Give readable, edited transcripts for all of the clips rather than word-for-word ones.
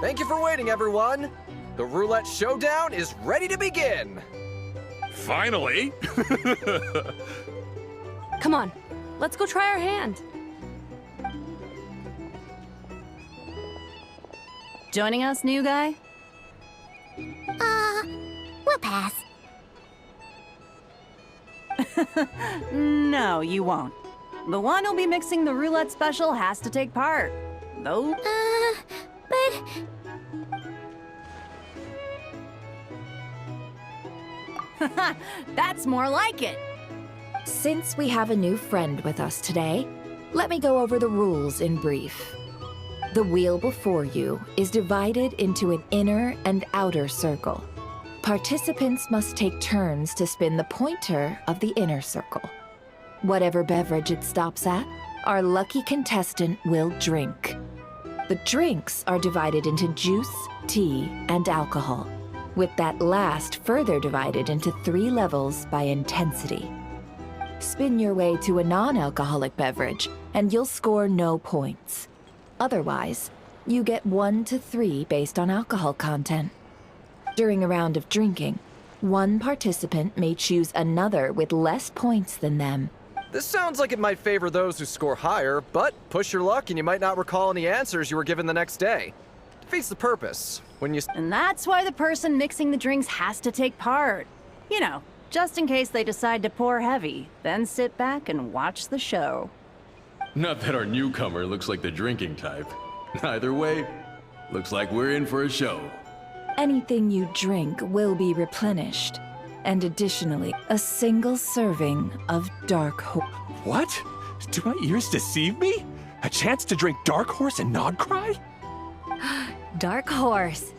Thank you for waiting, everyone. The roulette showdown is ready to begin. Finally! Come on, let's go try our hand. Joining us, new guy? We'll pass. No, you won't. The one who'll be mixing the roulette special has to take part. Though... But... That's more like it. Since we have a new friend with us today, let me go over the rules in brief. The wheel before you is divided into an inner and outer circle. Participants must take turns to spin the pointer of the inner circle. Whatever beverage it stops at, our lucky contestant will drink. The drinks are divided into juice, tea, and alcohol, with that last further divided into 3 levels by intensity. Spin your way to a non-alcoholic beverage, and you'll score no points. Otherwise, you get 1 to 3 based on alcohol content. During a round of drinking, one participant may choose another with less points than them. This sounds like it might favor those who score higher, but push your luck and you might not recall any answers you were given the next day. Defeats the purpose. And that's why the person mixing the drinks has to take part. You know, just in case they decide to pour heavy, then sit back and watch the show. Not that our newcomer looks like the drinking type. Either way, looks like we're in for a show. Anything you drink will be replenished, and additionally, a single serving of Dark Horse. What? Do my ears deceive me? A chance to drink Dark Horse and not cry? Dark Horse.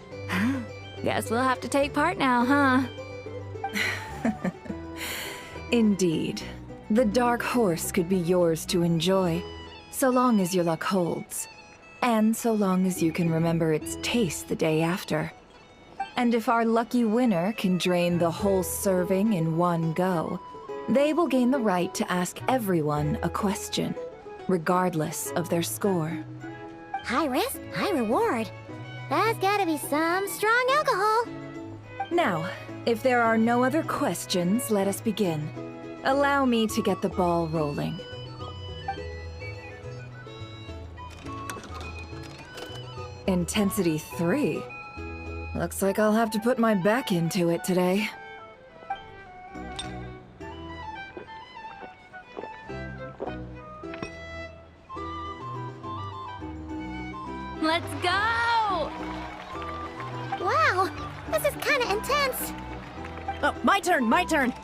Guess we'll have to take part now, huh? Indeed. The Dark Horse could be yours to enjoy, so long as your luck holds. And so long as you can remember its taste the day after. And if our lucky winner can drain the whole serving in one go, they will gain the right to ask everyone a question, regardless of their score. High risk, high reward. That's gotta be some strong alcohol. Now, if there are no other questions, let us begin. Allow me to get the ball rolling. Intensity 3. Looks like I'll have to put my back into it today. Let's go! Wow, this is kinda intense. Oh, my turn, my turn.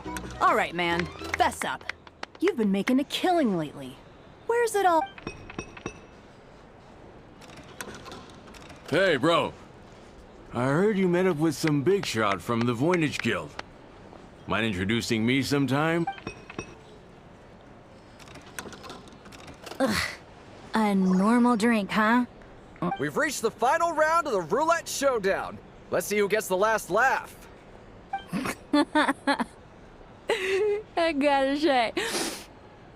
All right, man, fess up. You've been making a killing lately. Where's it all? Hey, bro. I heard you met up with some big shot from the Voynich Guild. Mind introducing me sometime? A normal drink, huh? We've reached the final round of the roulette showdown. Let's see who gets the last laugh. I gotta say,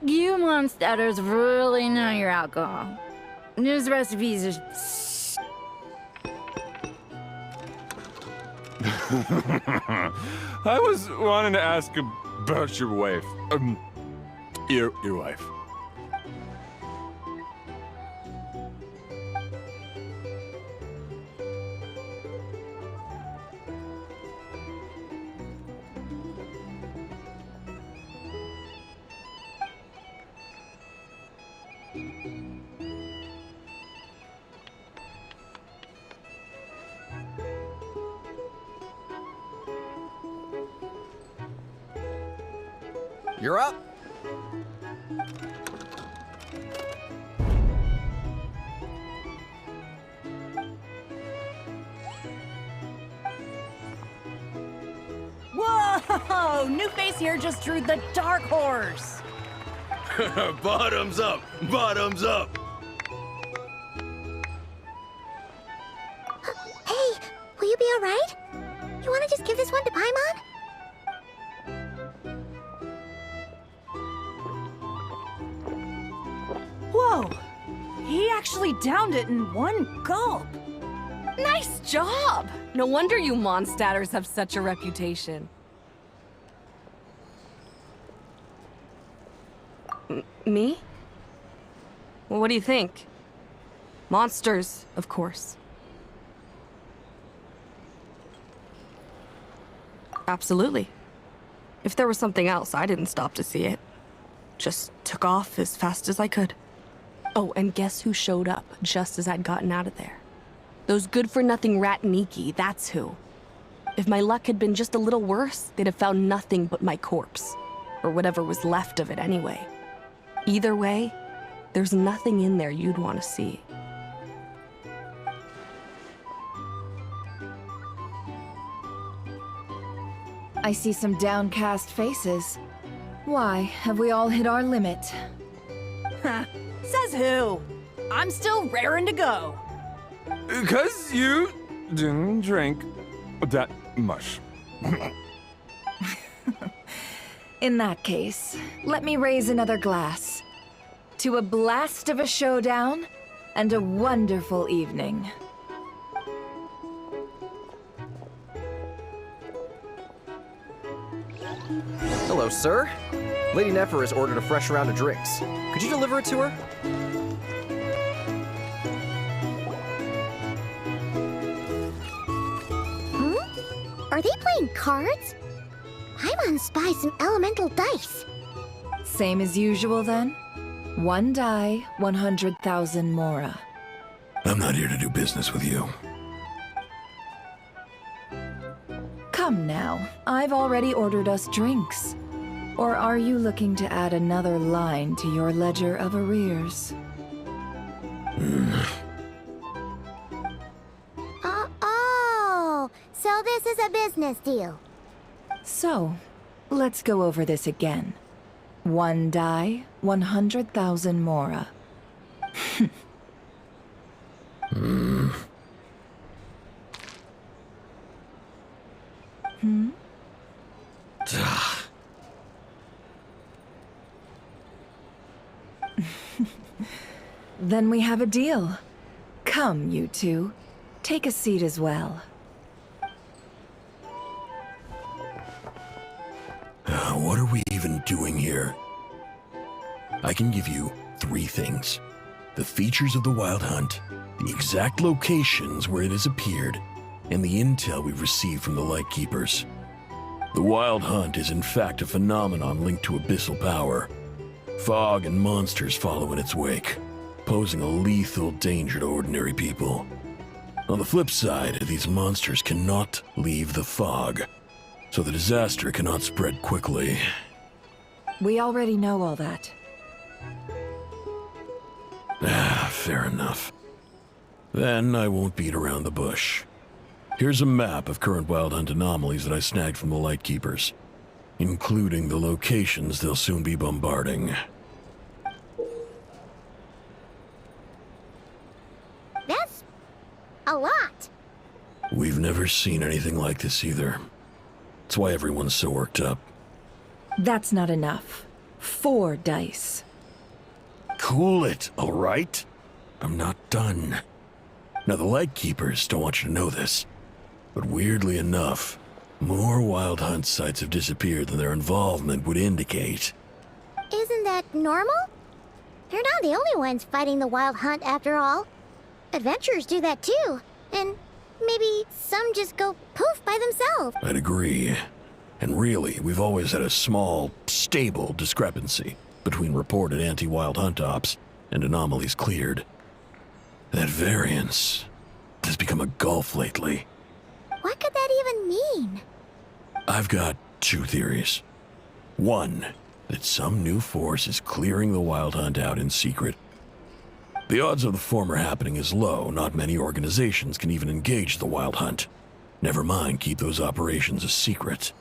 you monsters really know your alcohol. These recipes are... I was wanting to ask about your wife. Your wife. You're up. Whoa! New face here just drew the dark horse. Bottoms up! Bottoms up! Hey, will you be alright? You wanna just give this one to Paimon? Whoa! He actually downed it in one gulp. Nice job! No wonder you Mondstadters have such a reputation. Me? Well, what do you think? Monsters, of course. Absolutely. If there was something else, I didn't stop to see it. Just took off as fast as I could. Oh, and guess who showed up just as I'd gotten out of there? Those good-for-nothing Ratniki, that's who. If my luck had been just a little worse, they'd have found nothing but my corpse. Or whatever was left of it anyway. Either way, there's nothing in there you'd want to see. I see some downcast faces. Why, have we all hit our limit? Says who? I'm still raring to go. 'Cause you didn't drink that much. In that case, let me raise another glass. To a blast of a showdown and a wonderful evening. Hello, sir. Lady Nefer has ordered a fresh round of drinks. Could you deliver it to her? Are they playing cards? Paimon spies some elemental dice. Same as usual then? One die, 100,000 mora. I'm not here to do business with you. Come now, I've already ordered us drinks. Or are you looking to add another line to your ledger of arrears? Oh, so this is a business deal. So, let's go over this again. One die, 100,000 mora. Then we have a deal. Come, you two. Take a seat as well. What are we even doing here? I can give you 3 things. The features of the Wild Hunt, the exact locations where it has appeared, and the intel we've received from the Lightkeepers. The Wild Hunt is in fact a phenomenon linked to abyssal power. Fog and monsters follow in its wake, posing a lethal danger to ordinary people. On the flip side, these monsters cannot leave the fog, so the disaster cannot spread quickly. We already know all that. Fair enough. Then I won't beat around the bush. Here's a map of current Wild Hunt anomalies that I snagged from the Lightkeepers, including the locations they'll soon be bombarding. That's a lot. We've never seen anything like this either. That's why everyone's so worked up. That's not enough. 4 dice. Cool it, all right? I'm not done. Now, the Lightkeepers don't want you to know this, But weirdly enough, more Wild Hunt sites have disappeared than their involvement would indicate. Isn't that normal? They're not the only ones fighting the Wild Hunt after all. Adventurers do that too. And maybe some just go poof by themselves. I'd agree. And really, we've always had a small, stable discrepancy between reported anti-Wild Hunt ops and anomalies cleared. That variance has become a gulf lately. What could that even mean? I've got two theories. One, that some new force is clearing the Wild Hunt out in secret. The odds of the former happening is low. Not many organizations can even engage the Wild Hunt. Never mind keep those operations a secret.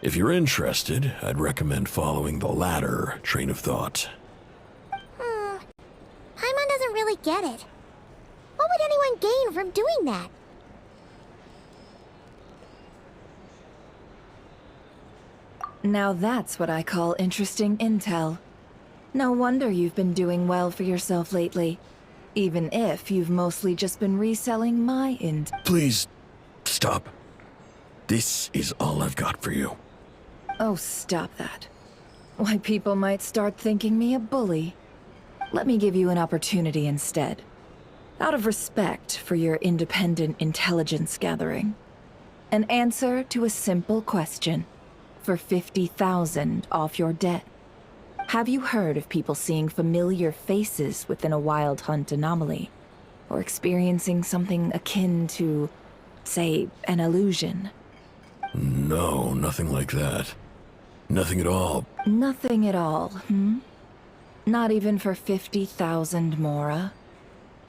If you're interested, I'd recommend following the latter train of thought. Paimon doesn't really get it. What would anyone gain from doing that? Now that's what I call interesting intel. No wonder you've been doing well for yourself lately. Even if you've mostly just been reselling my intel. Please, stop. This is all I've got for you. Oh, stop that. Why, people might start thinking me a bully. Let me give you an opportunity instead. Out of respect for your independent intelligence gathering. An answer to a simple question. For 50,000 off your debt. Have you heard of people seeing familiar faces within a Wild Hunt anomaly? Or experiencing something akin to, say, an illusion? No, nothing like that. Nothing at all. Nothing at all, hmm? Not even for 50,000 Mora?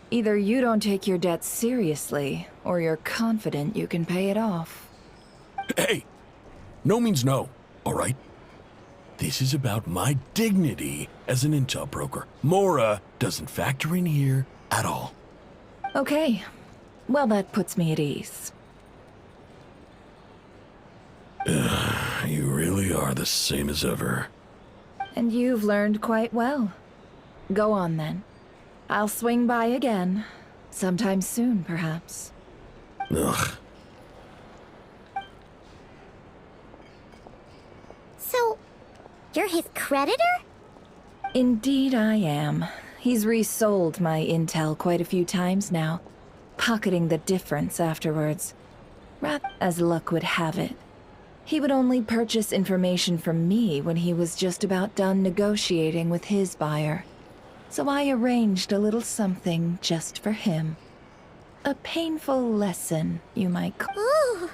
Either you don't take your debt seriously, or you're confident you can pay it off. Hey! No means no, all right? This is about my dignity as an intel broker. Mora doesn't factor in here at all. Okay. Well, that puts me at ease. You really are the same as ever. And you've learned quite well. Go on, then. I'll swing by again. Sometime soon, perhaps. Ugh. So, you're his creditor? Indeed I am. He's resold my intel quite a few times now, pocketing the difference afterwards. Rather, as luck would have it, he would only purchase information from me when he was just about done negotiating with his buyer. So I arranged a little something just for him. A painful lesson, you might call. Ooh,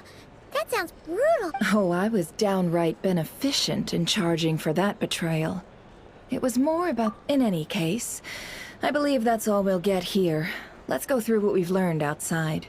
that sounds brutal. Oh, I was downright beneficent in charging for that betrayal. It was more about... In any case, I believe that's all we'll get here. Let's go through what we've learned outside.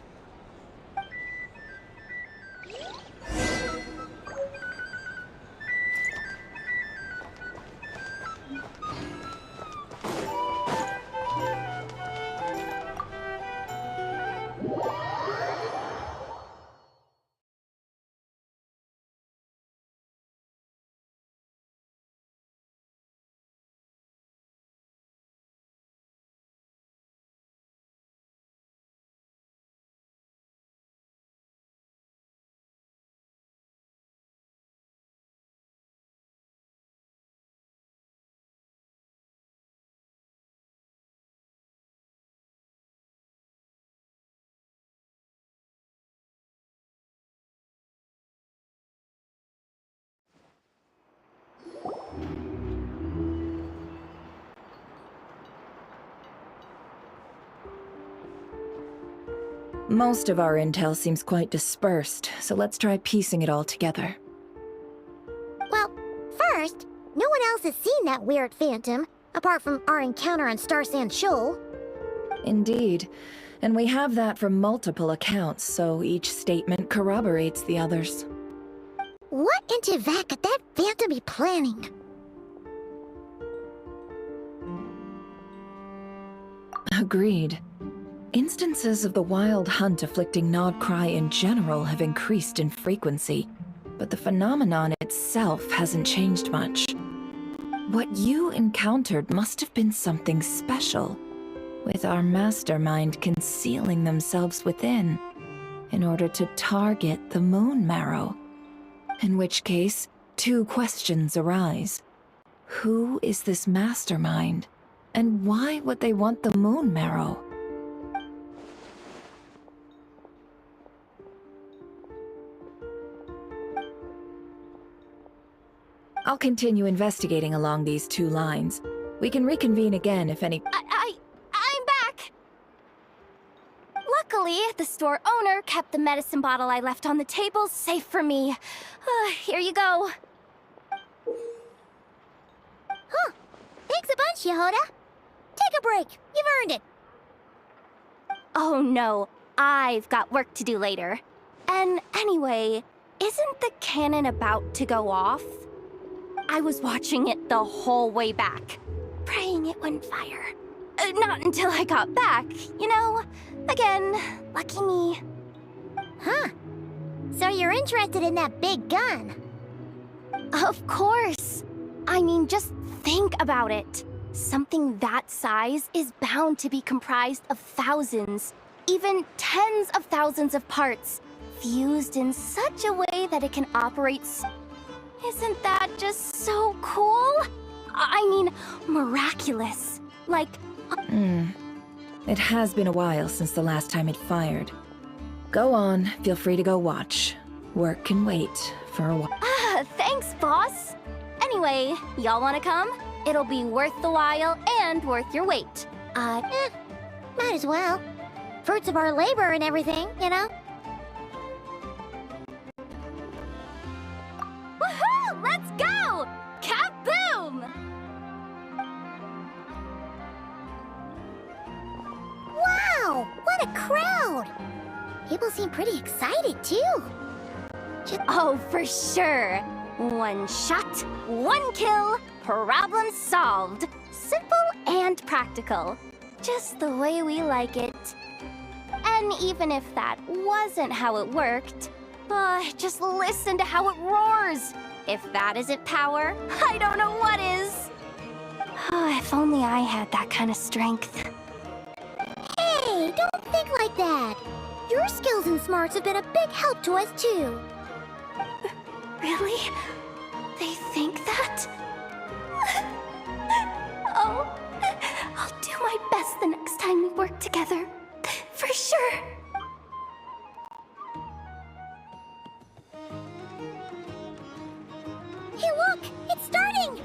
Most of our intel seems quite dispersed, so let's try piecing it all together. Well, first, no one else has seen that weird phantom, apart from our encounter on Star Sand Shoal. Indeed. And we have that from multiple accounts, so each statement corroborates the others. What in Tivat could that phantom be planning? Agreed. Instances of the Wild Hunt afflicting Nodcry in general have increased in frequency, but the phenomenon itself hasn't changed much. What you encountered must have been something special. with our mastermind concealing themselves within in order to target the moon marrow. In which case, two questions arise. Who is this mastermind, and why would they want the moon marrow? I'll continue investigating along these two lines. We can reconvene again if any— I'm back! Luckily, the store owner kept the medicine bottle I left on the table safe for me. Here you go. Huh. Thanks a bunch, Yehoda. Take a break. You've earned it. Oh no, I've got work to do later. And anyway, isn't the cannon about to go off? I was watching it the whole way back, praying it wouldn't fire. Not until I got back, you know? Again, lucky me. Huh. So you're interested in that big gun? Of course. I mean, just think about it. Something that size is bound to be comprised of thousands, even tens of thousands of parts, fused in such a way that it can operate. Isn't that just so cool? I mean, miraculous. Like... It has been a while since the last time it fired. Go on, feel free to go watch. Work can wait for a while. Thanks, boss. Anyway, y'all wanna come? It'll be worth the while and worth your wait. Might as well. Fruits of our labor and everything, you know? Woohoo! Let's go! Kaboom! Wow! What a crowd! People seem pretty excited, too. Oh, for sure. One shot, one kill, problem solved. Simple and practical. Just the way we like it. And even if that wasn't how it worked, just listen to how it roars. If that isn't power, I don't know what is. If only I had that kind of strength. Hey, don't think like that. Your skills and smarts have been a big help to us, too. Really? They think that? Oh, I'll do my best the next time we work together. For sure. Hey, look! It's starting!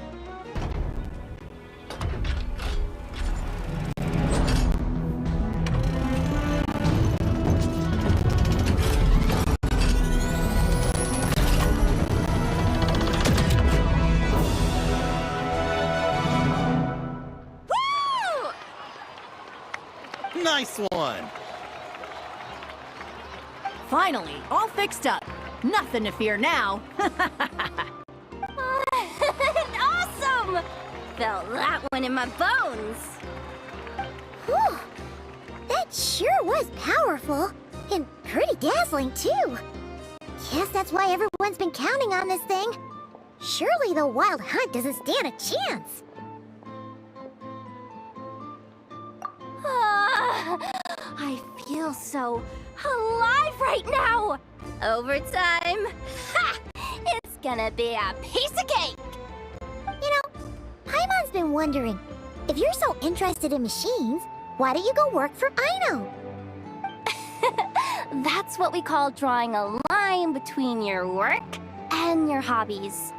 Nice one! Finally, all fixed up. Nothing to fear now. Awesome! Felt that one in my bones. Whew. That sure was powerful. And pretty dazzling, too. Guess that's why everyone's been counting on this thing. Surely the Wild Hunt doesn't stand a chance. I feel so alive right now! Overtime! Ha! It's gonna be a piece of cake! You know, Paimon's been wondering, if you're so interested in machines, why don't you go work for Aino? That's what we call drawing a line between your work and your hobbies.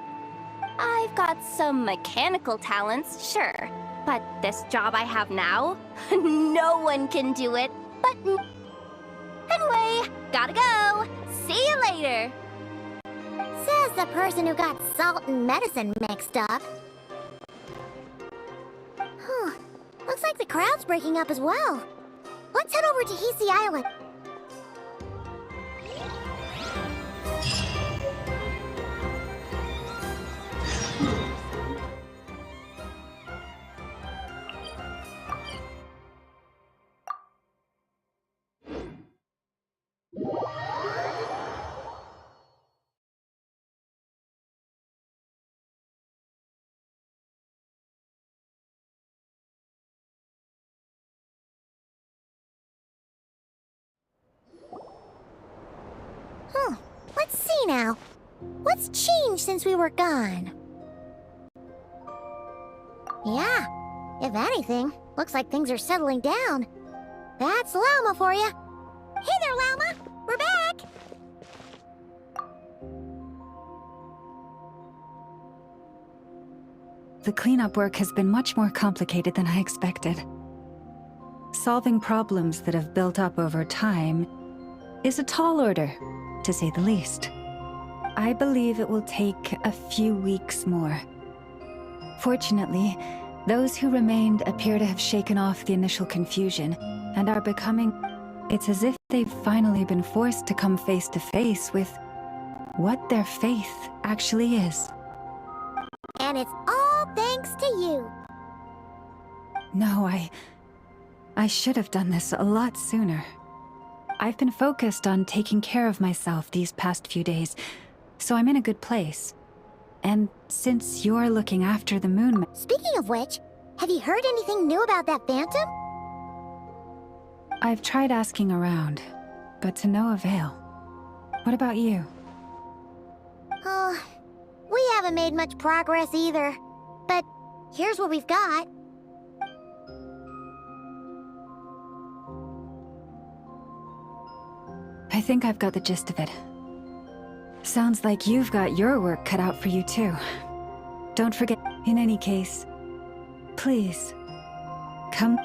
I've got some mechanical talents, sure. But this job I have now, no one can do it but me. Anyway, gotta go. See you later. Says the person who got salt and medicine mixed up. Looks like the crowd's breaking up as well. Let's head over to Hisi Island. What's changed since we were gone? Yeah, if anything, looks like things are settling down. That's Llama for you. Hey there, Llama! We're back! The cleanup work has been much more complicated than I expected. Solving problems that have built up over time is a tall order, to say the least. I believe it will take a few weeks more. Fortunately, those who remained appear to have shaken off the initial confusion and are becoming... It's as if they've finally been forced to come face to face with what their faith actually is. And it's all thanks to you. No, I should have done this a lot sooner. I've been focused on taking care of myself these past few days, so I'm in a good place. And since you're looking after the moon... Speaking of which, have you heard anything new about that phantom? I've tried asking around, but to no avail. What about you? Oh, we haven't made much progress either. But here's what we've got. I think I've got the gist of it. Sounds like you've got your work cut out for you too. Don't forget, in any case, please, come.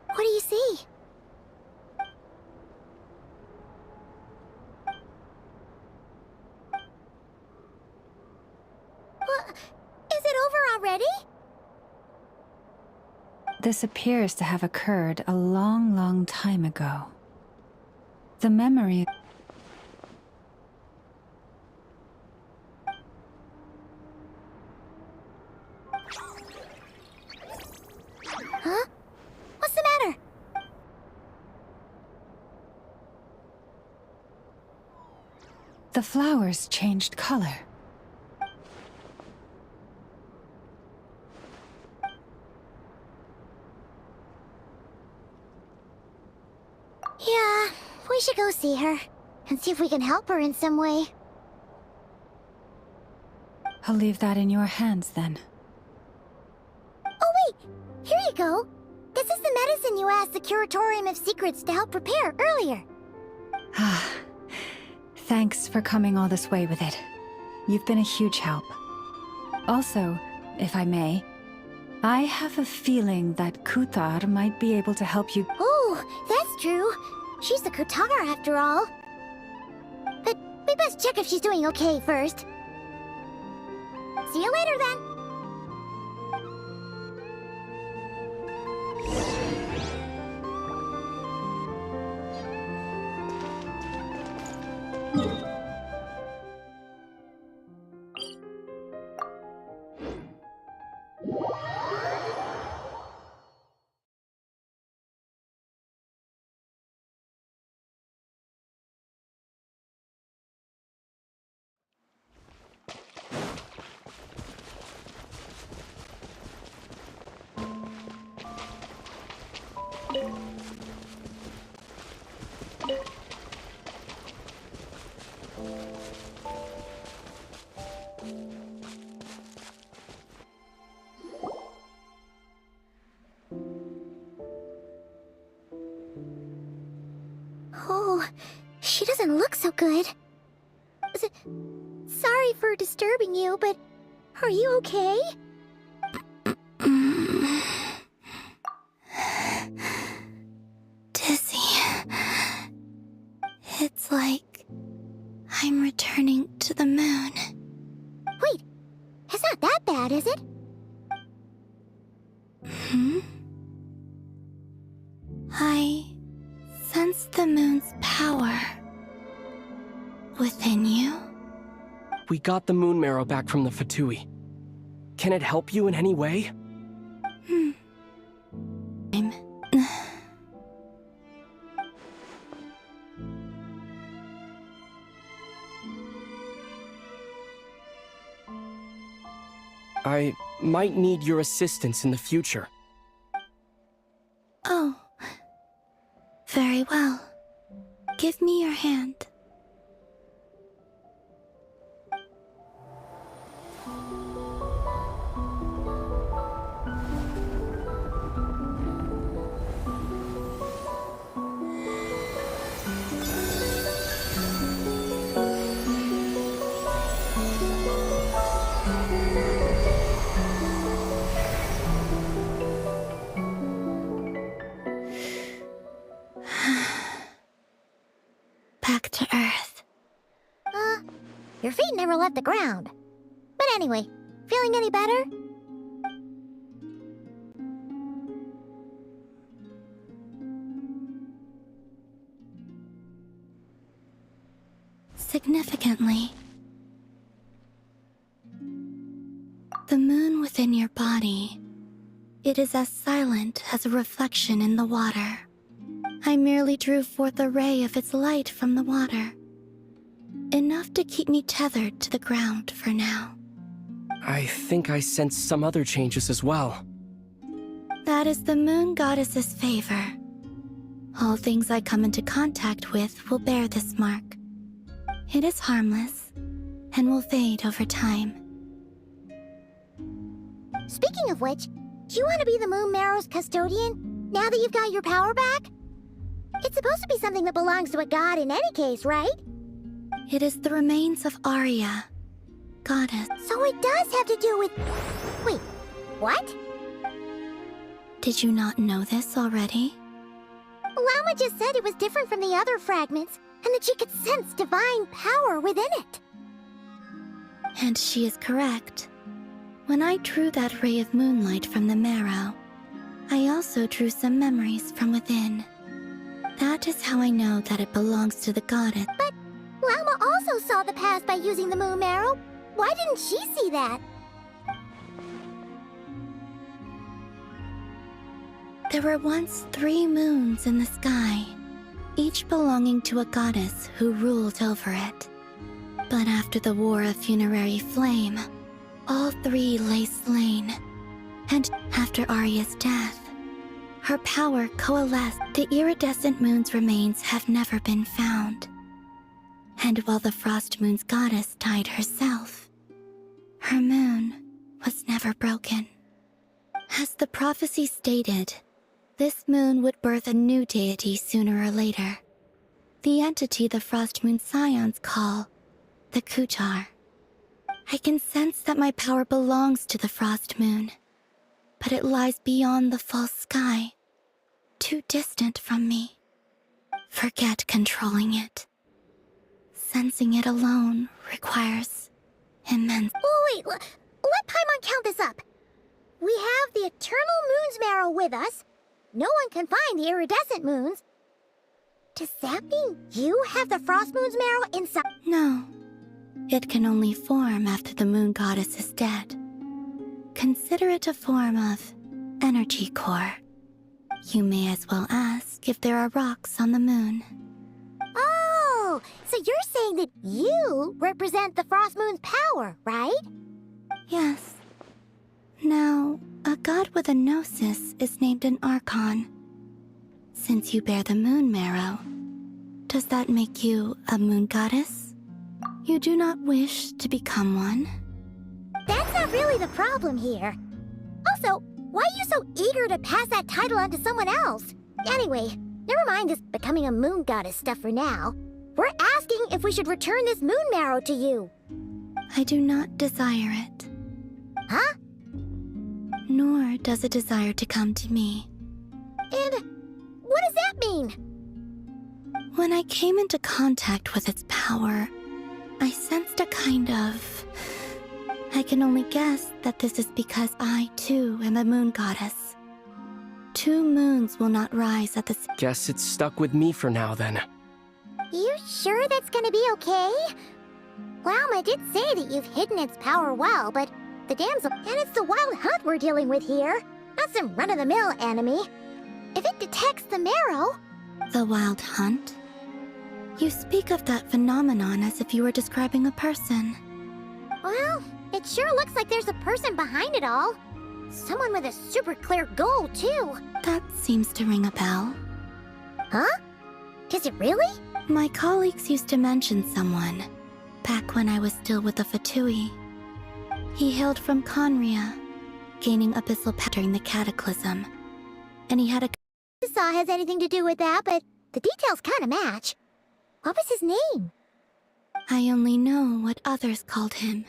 What do you see? What? Is it over already? This appears to have occurred a long, long time ago. The memory... Huh? What's the matter? The flowers changed color. Yeah, we should go see her and see if we can help her in some way. I'll leave that in your hands then. Oh wait, here you go. This is the medicine you asked the Curatorium of Secrets to help prepare earlier. Ah, thanks for coming all this way with it. You've been a huge help. Also, if I may, I have a feeling that Kuthar might be able to help you. Oh, that's true. She's the Kutar after all. But we best check if she's doing okay first. See you later then. Oh, she doesn't look so good. Sorry for disturbing you, but are you okay? Dizzy. It's like I'm returning to the moon. Wait, it's not that bad, is it? Hmm? I sense the moon's power within you. We got the moon marrow back from the Fatui. Can it help you in any way? I might need your assistance in the future. Oh. Very well. Give me your hand. Back to Earth. Your feet never left the ground. But anyway, feeling any better? Significantly. The moon within your body. It is as silent as a reflection in the water. I merely drew forth a ray of its light from the water. Enough to keep me tethered to the ground for now. I think I sense some other changes as well. That is the moon goddess's favor. All things I come into contact with will bear this mark. It is harmless and will fade over time. Speaking of which, do you want to be the Moon Marrow's custodian now that you've got your power back? It's supposed to be something that belongs to a god in any case, right? It is the remains of Arya, goddess. So it does have to do with... Wait, what? Did you not know this already? Lama just said it was different from the other fragments, and that she could sense divine power within it. And she is correct. When I drew that ray of moonlight from the marrow, I also drew some memories from within. That is how I know that it belongs to the goddess. But Lama also saw the past by using the Moon Marrow. Why didn't she see that? There were once 3 moons in the sky, each belonging to a goddess who ruled over it. But after the War of Funerary Flame, all 3 lay slain. And after Arya's death, her power coalesced. The iridescent moon's remains have never been found. And while the Frost Moon's goddess died herself, her moon was never broken. As the prophecy stated, this moon would birth a new deity sooner or later. The entity the Frost Moon Scions call the Kutar. I can sense that my power belongs to the Frost Moon, but it lies beyond the false sky, too distant from me. Forget controlling it. Sensing it alone requires immense... Oh, wait, let Paimon count this up. We have the Eternal Moon's Marrow with us. No one can find the iridescent moons. Does that mean you have the Frost Moon's Marrow inside? No. It can only form after the moon goddess is dead. Consider it a form of energy core. You may as well ask if there are rocks on the moon. Oh, so you're saying that you represent the Frost Moon's power, right? Yes. Now, a god with a gnosis is named an Archon. Since you bear the moon marrow, does that make you a moon goddess? You do not wish to become one? That's not really the problem here. Also, why are you so eager to pass that title on to someone else? Anyway, never mind this becoming a moon goddess stuff for now. We're asking if we should return this moon marrow to you. I do not desire it. Huh? Nor does it desire to come to me. And what does that mean? When I came into contact with its power, I sensed a kind of... I can only guess that this is because I, too, am a moon goddess. 2 moons will not rise at the same... Guess it's stuck with me for now, then. You sure that's gonna be okay? Lama did say that you've hidden its power well, but the damsel... And it's the wild hunt we're dealing with here, not some run-of-the-mill enemy. If it detects the marrow... The wild hunt? You speak of that phenomenon as if you were describing a person. Well, It sure looks like there's a person behind it all. Someone with a super clear goal, too. That seems to ring a bell. Huh? Does it really? My colleagues used to mention someone, back when I was still with the Fatui. He hailed from Conria, gaining abyssal power during the Cataclysm. And he had a... Saw has anything to do with that, but the details kind of match. What was his name? I only know what others called him.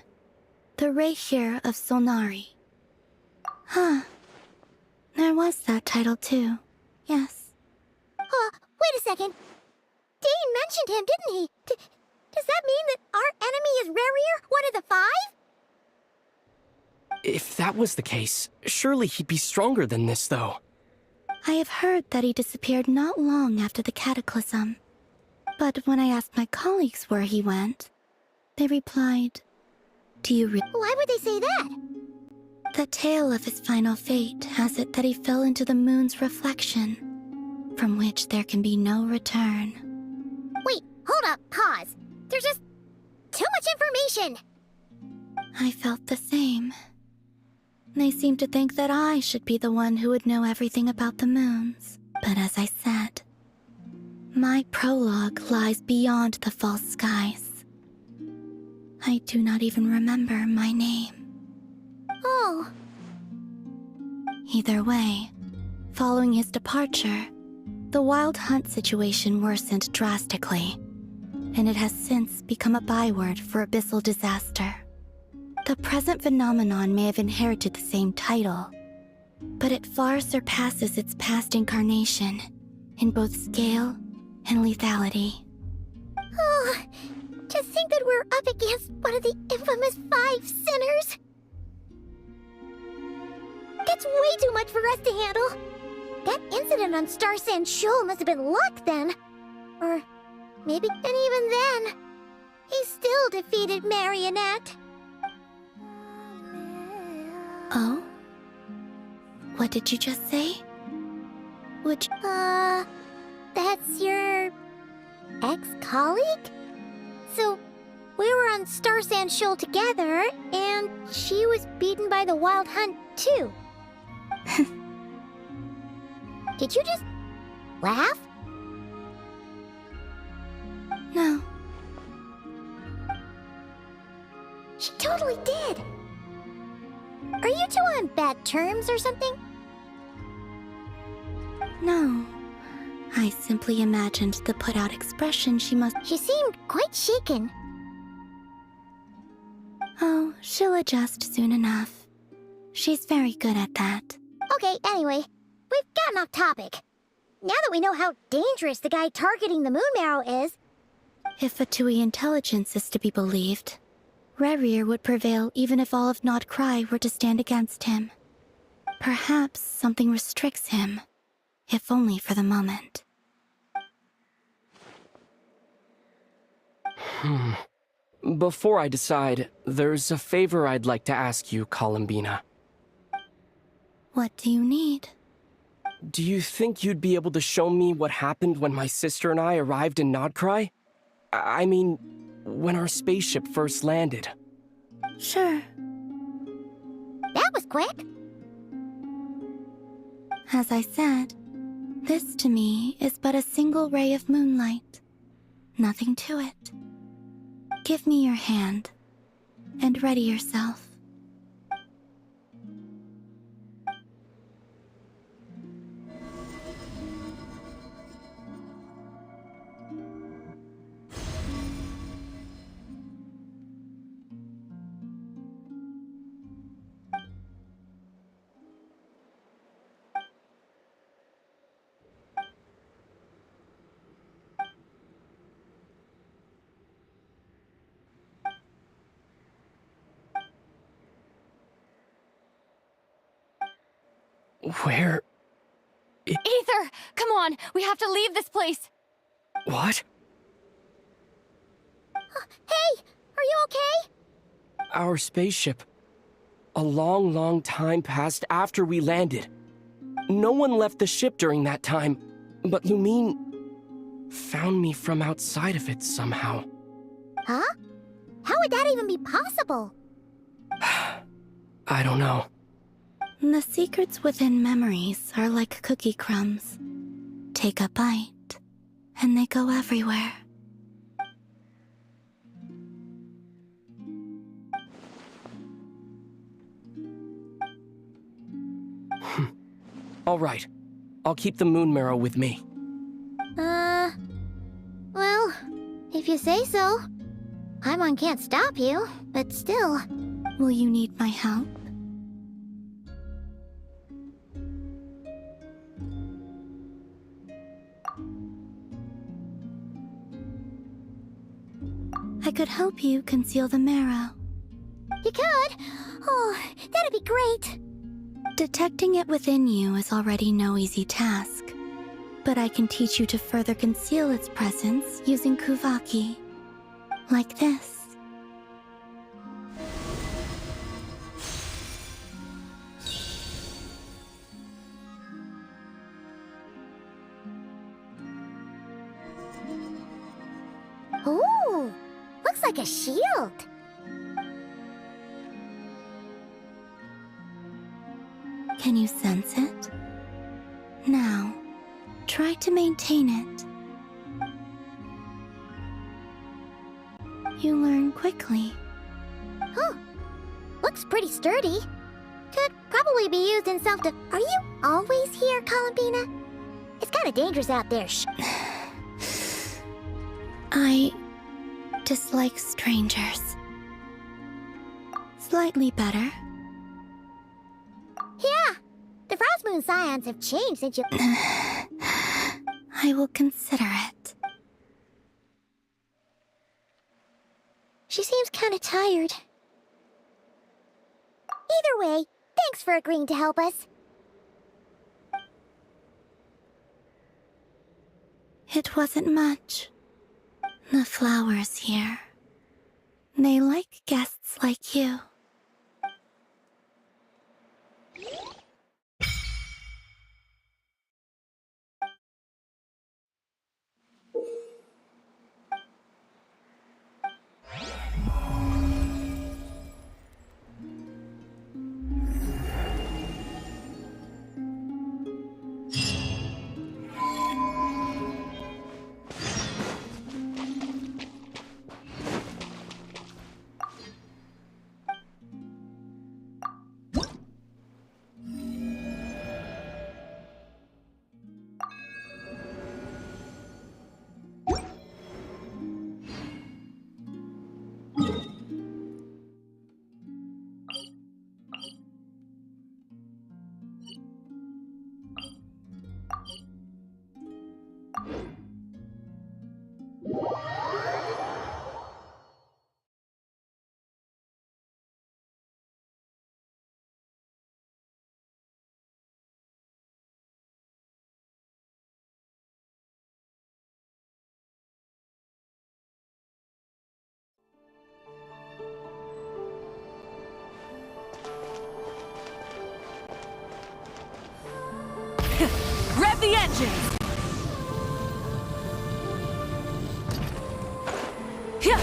The Reikir of Solnari. Huh. There was that title too. Yes. Wait a second. Dane mentioned him, didn't he? Does that mean that our enemy is Rarier, one of the 5? If that was the case, surely he'd be stronger than this, though. I have heard that he disappeared not long after the Cataclysm. But when I asked my colleagues where he went, they replied, "Do you Why would they say that? The tale of his final fate has it that he fell into the moon's reflection, from which there can be no return." Wait, hold up, pause. There's just too much information. I felt the same. They seemed to think that I should be the one who would know everything about the moons. But as I said, my prologue lies beyond the false skies. I do not even remember my name. Oh. Either way, following his departure, the Wild Hunt situation worsened drastically, and it has since become a byword for abyssal disaster. The present phenomenon may have inherited the same title, but it far surpasses its past incarnation in both scale and lethality. Oh, to think that we're up against one of the infamous 5 sinners. That's way too much for us to handle. That incident on Star Sand Shoal must have been luck then. Or maybe, and even then, he still defeated Marionette. Oh? What did you just say? Which... That's your... ex-colleague? So, we were on Star Sand Shoal together, and she was beaten by the Wild Hunt, too. Did you just... laugh? No. She totally did. Are you two on bad terms or something? No. I simply imagined the put-out expression she must... She seemed quite shaken. Oh, she'll adjust soon enough. She's very good at that. Okay, anyway, we've gotten off topic. Now that we know how dangerous the guy targeting the Moon Marrow is... If Fatui intelligence is to be believed, Rerir would prevail even if all of Nod Cry were to stand against him. Perhaps something restricts him, if only for the moment. Before I decide, there's a favor I'd like to ask you, Columbina. What do you need? Do you think you'd be able to show me what happened when my sister and I arrived in Nodcry? I mean, when our spaceship first landed. Sure. That was quick. As I said, this to me is but a single ray of moonlight. Nothing to it. Give me your hand, and ready yourself. Where? Aether! Come on! We have to leave this place! What? Hey! Are you okay? Our spaceship. A long, long time passed after we landed. No one left the ship during that time, but Lumine found me from outside of it somehow. Huh? How would that even be possible? I don't know. The secrets within memories are like cookie crumbs. Take a bite, and they go everywhere. All right. I'll keep the moon marrow with me. Well, if you say so. Paimon can't stop you, but still. Will you need my help? I could help you conceal the marrow. You could? Oh, that'd be great. Detecting it within you is already no easy task. But I can teach you to further conceal its presence using Kuvaki. Like this. Ooh, looks like a shield. Can you sense it? Now, try to maintain it. You learn quickly. Huh. Looks pretty sturdy. Could probably be used in self-defense. Are you always here, Columbina? It's kinda dangerous out there. I dislike strangers. Slightly better. Yeah, the Frost Moon Scions have changed since you... I will consider it. She seems kinda tired. Either way, thanks for agreeing to help us. It wasn't much. The flowers here. They like guests like you. Rev the engines! Yeah.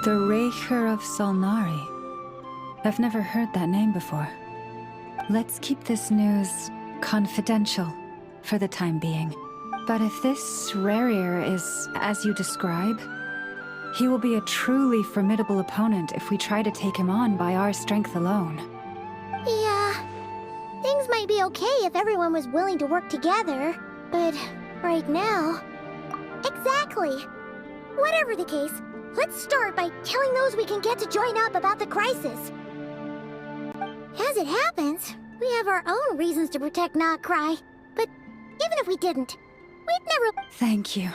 The Raker of Solnari. I've never heard that name before. Let's keep this news confidential for the time being. But if this Rarier is as you describe, he will be a truly formidable opponent if we try to take him on by our strength alone. Yeah, things might be okay if everyone was willing to work together, but right now... Exactly! Whatever the case, let's start by telling those we can get to join up about the crisis. As it happens, we have our own reasons to protect Not Cry, but even if we didn't, we'd never... Thank you.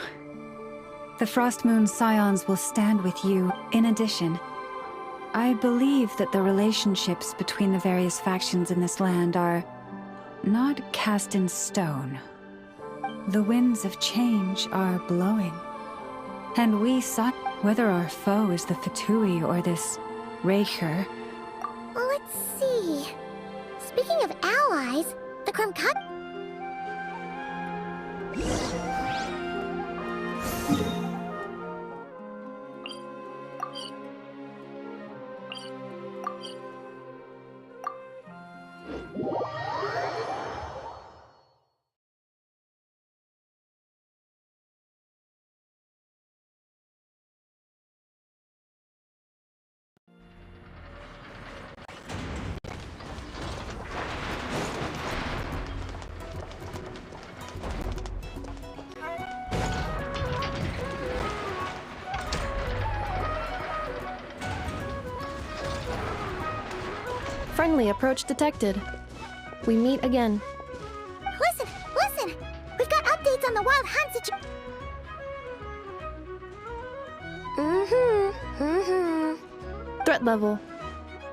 The Frost Moon Scions will stand with you. In addition, I believe that the relationships between the various factions in this land are not cast in stone. The winds of change are blowing. And we sought whether our foe is the Fatui or this Raker. Let's see... Speaking of allies, the Krumkat... Friendly approach detected. We meet again. Listen, listen! We've got updates on the wild hunt situation. Threat level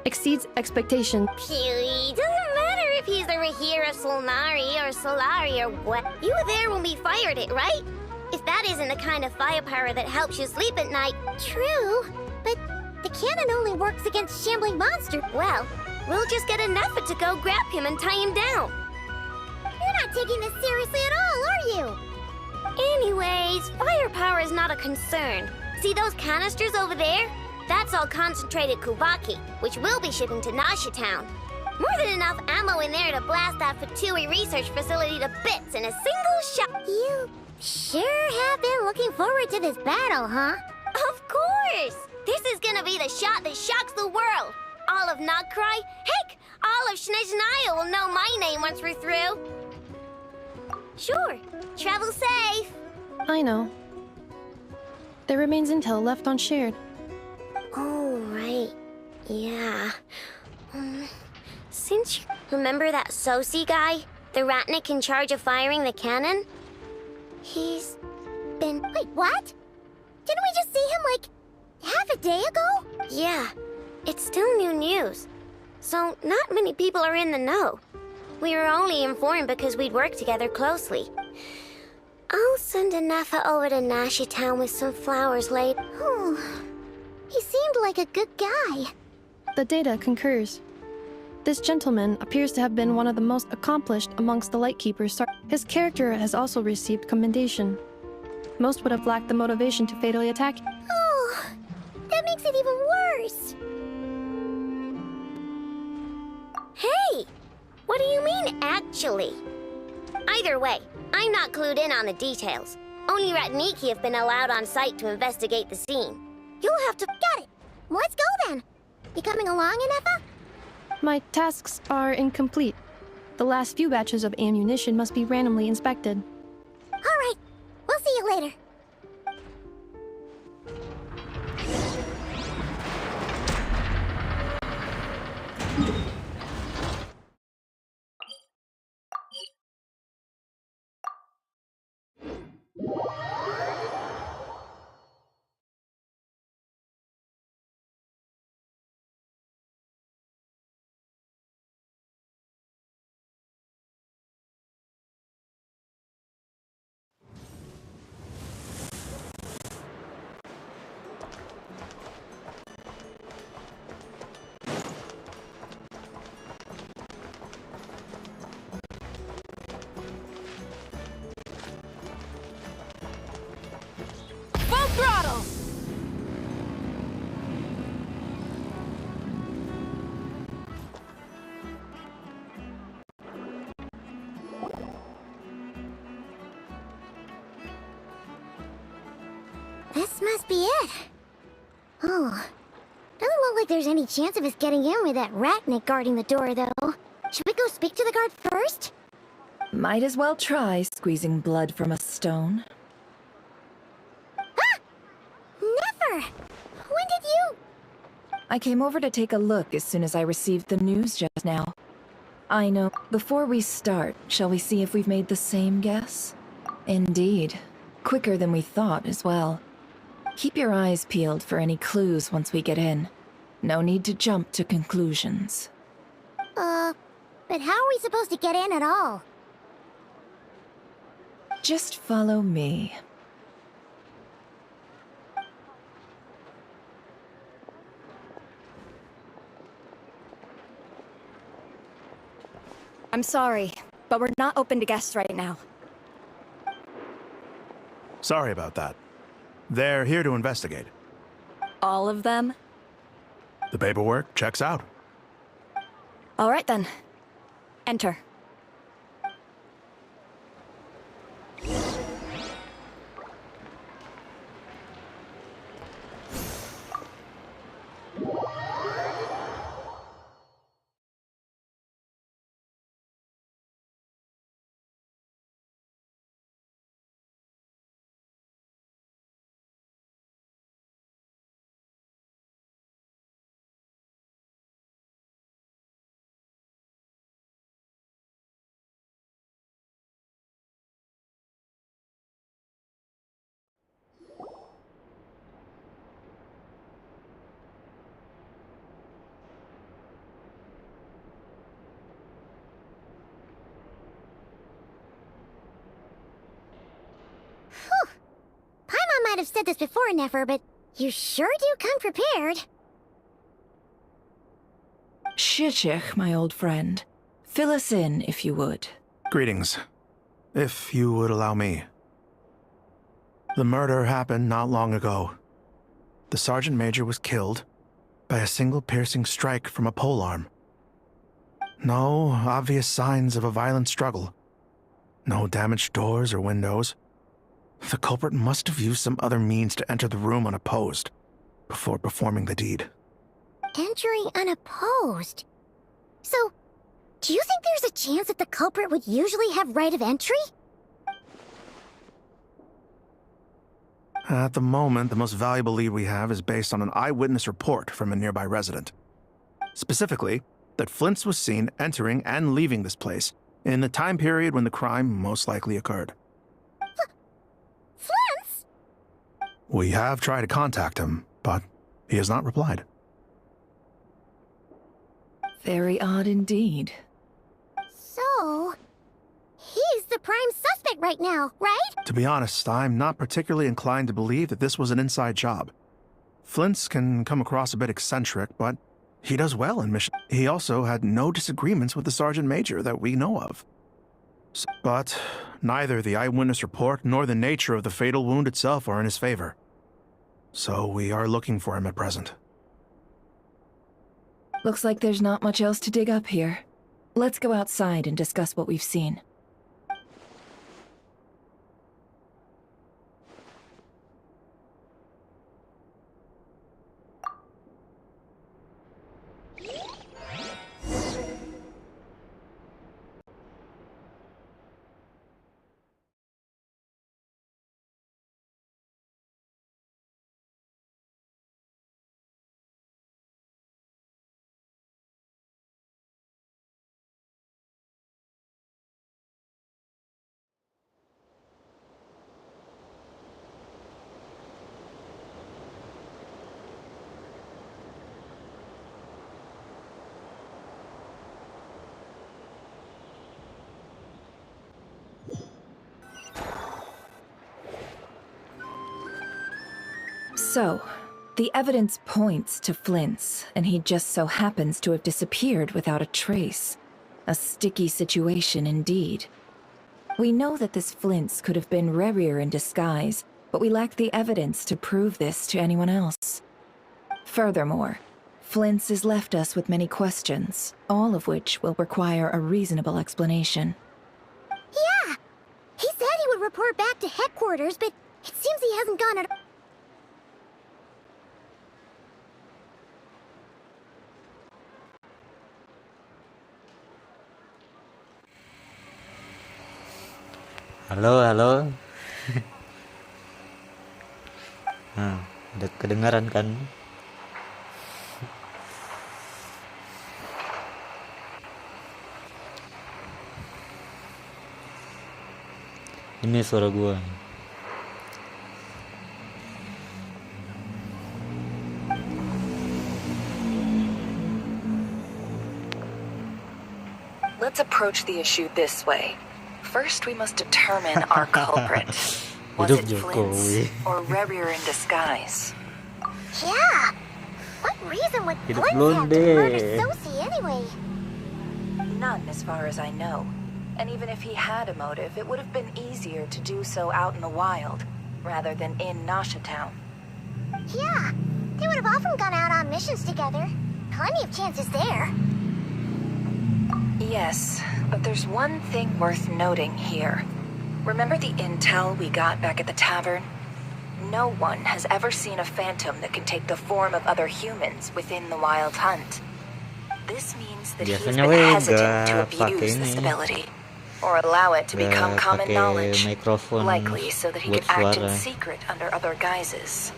exceeds expectation. Phew, doesn't matter if he's the Rahira Solnari or Solari or what. You were there when we fired it, right? If that isn't the kind of firepower that helps you sleep at night. True, but the cannon only works against shambling monsters. Well, we'll just get an effort to go grab him and tie him down. You're not taking this seriously at all, are you? Anyways, firepower is not a concern. See those canisters over there? That's all concentrated Kuvaki, which we'll be shipping to Nasha Town. More than enough ammo in there to blast that Fatui research facility to bits in a single shot. You sure have been looking forward to this battle, huh? Of course! This is gonna be the shot that shocks the world. All of Nagkrai, heck, all of Snezhnaya will know my name once we're through. Sure, travel safe. I know. There remains intel left unshared. Oh, right. Yeah. Since you remember that Sosi guy? The Ratnik in charge of firing the cannon? He's been... Wait, what? Didn't we just see him, like, half a day ago? Yeah. It's still new news. So, not many people are in the know. We were only informed because we'd worked together closely. I'll send a Nafa over to Nashi Town with some flowers later. He seemed like a good guy. The data concurs. This gentleman appears to have been one of the most accomplished amongst the Lightkeepers. His character has also received commendation. Most would have lacked the motivation to fatally attack. Oh, that makes it even worse. Hey, what do you mean, actually? Either way, I'm not clued in on the details. Only Ratniki have been allowed on site to investigate the scene. You'll have to... Got it! Let's go then! You coming along, Inefa? My tasks are incomplete. The last few batches of ammunition must be randomly inspected. All right, we'll see you later. Full throttle! This must be it. Oh, doesn't look like there's any chance of us getting in with that Ratnik guarding the door, though. Should we go speak to the guard first? Might as well try squeezing blood from a stone. Ah! Never! When did you... I came over to take a look as soon as I received the news just now. I know. Before we start, shall we see if we've made the same guess? Indeed. Quicker than we thought as well. Keep your eyes peeled for any clues once we get in. No need to jump to conclusions. But how are we supposed to get in at all? Just follow me. I'm sorry, but we're not open to guests right now. Sorry about that. They're here to investigate. All of them? The paperwork checks out. All right then. Enter. I've said this before, Never, but you sure do come prepared. Shishich, my old friend. Fill us in, if you would. Greetings. If you would allow me. The murder happened not long ago. The Sergeant Major was killed by a single piercing strike from a polearm. No obvious signs of a violent struggle. No damaged doors or windows. The culprit must have used some other means to enter the room unopposed before performing the deed. Entering unopposed? So, do you think there's a chance that the culprit would usually have right of entry? At the moment, the most valuable lead we have is based on an eyewitness report from a nearby resident. Specifically, that Flint's was seen entering and leaving this place in the time period when the crime most likely occurred. Flint's? We have tried to contact him, but he has not replied. Very odd indeed. So, he's the prime suspect right now, right? To be honest, I'm not particularly inclined to believe that this was an inside job. Flint's can come across a bit eccentric, but he does well in mission. He also had no disagreements with the Sergeant Major that we know of. But neither the eyewitness report nor the nature of the fatal wound itself are in his favor. So we are looking for him at present. Looks like there's not much else to dig up here. Let's go outside and discuss what we've seen. So, the evidence points to Flint's, and he just so happens to have disappeared without a trace. A sticky situation indeed. We know that this Flint's could have been Rerir in disguise, but we lack the evidence to prove this to anyone else. Furthermore, Flint's has left us with many questions, all of which will require a reasonable explanation. Yeah! He said he would report back to headquarters, but it seems he hasn't gone at all. Halo, halo. Nah, udah kedengaran kan? Ini suara gua. Let's approach the issue this way. First, we must determine our culprit. Was it Flint's or Rerir in disguise? Yeah! What reason would Flint's have to murder Sosie anyway? None, as far as I know. And even if he had a motive, it would have been easier to do so out in the wild, rather than in Nasha Town. Yeah, they would have often gone out on missions together. Plenty of chances there. Yes, but there's one thing worth noting here. Remember the intel we got back at the tavern? No one has ever seen a phantom that can take the form of other humans within the Wild Hunt. This means that he's been hesitant to abuse this ability, or allow it to become common knowledge, likely so that he could act in secret under other guises.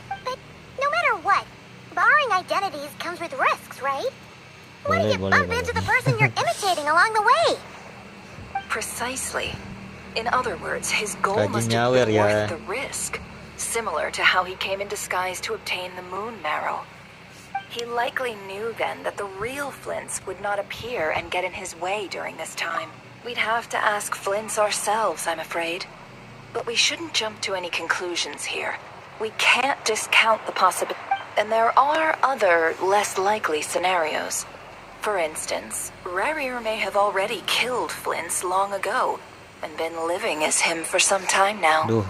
But no matter what, borrowing identities comes with risks, right? What if you bump into the person you're imitating along the way? Precisely. In other words, his goal must have been worth the risk, similar to how he came in disguise to obtain the moon marrow. He likely knew then that the real Flint's would not appear and get in his way during this time. We'd have to ask Flint's ourselves, I'm afraid. But we shouldn't jump to any conclusions here. We can't discount the possibility. And there are other, less likely scenarios. For instance, Rarier may have already killed Flint's long ago and been living as him for some time now. Duh.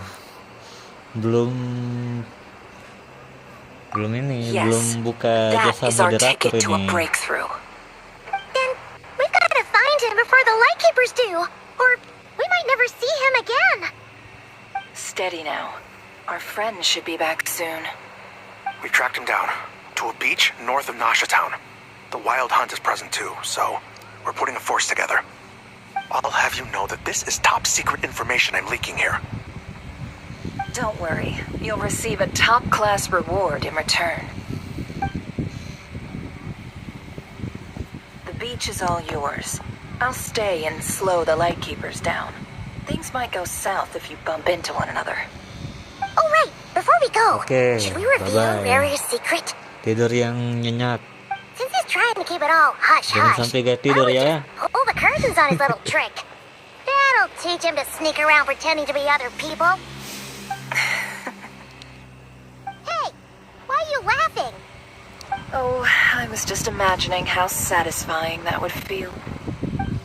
Belum ini, belum buka jasa is our moderator ticket to a ini. breakthrough. Then we've got to find him before the Lightkeepers do, or we might never see him again. Steady now. Our friend should be back soon. We've tracked him down to a beach north of Nasha Town. The Wild Hunt is present too, so we're putting a force together. I'll have you know that this is top secret information I'm leaking here. Don't worry. You'll receive a top-class reward in return. The beach is all yours. I'll stay and slow the Lightkeepers down. Things might go south if you bump into one another. Oh, right. Before we go, Oke, should we reveal bye-bye. Rarier's secret? Tidur yang nyenyak. Since he's trying to keep it all hush-hush, Jangan sampai gak tidur ya. pull the curtains on his little trick. That'll teach him to sneak around pretending to be other people. Hey, why are you laughing? Oh, I was just imagining how satisfying that would feel.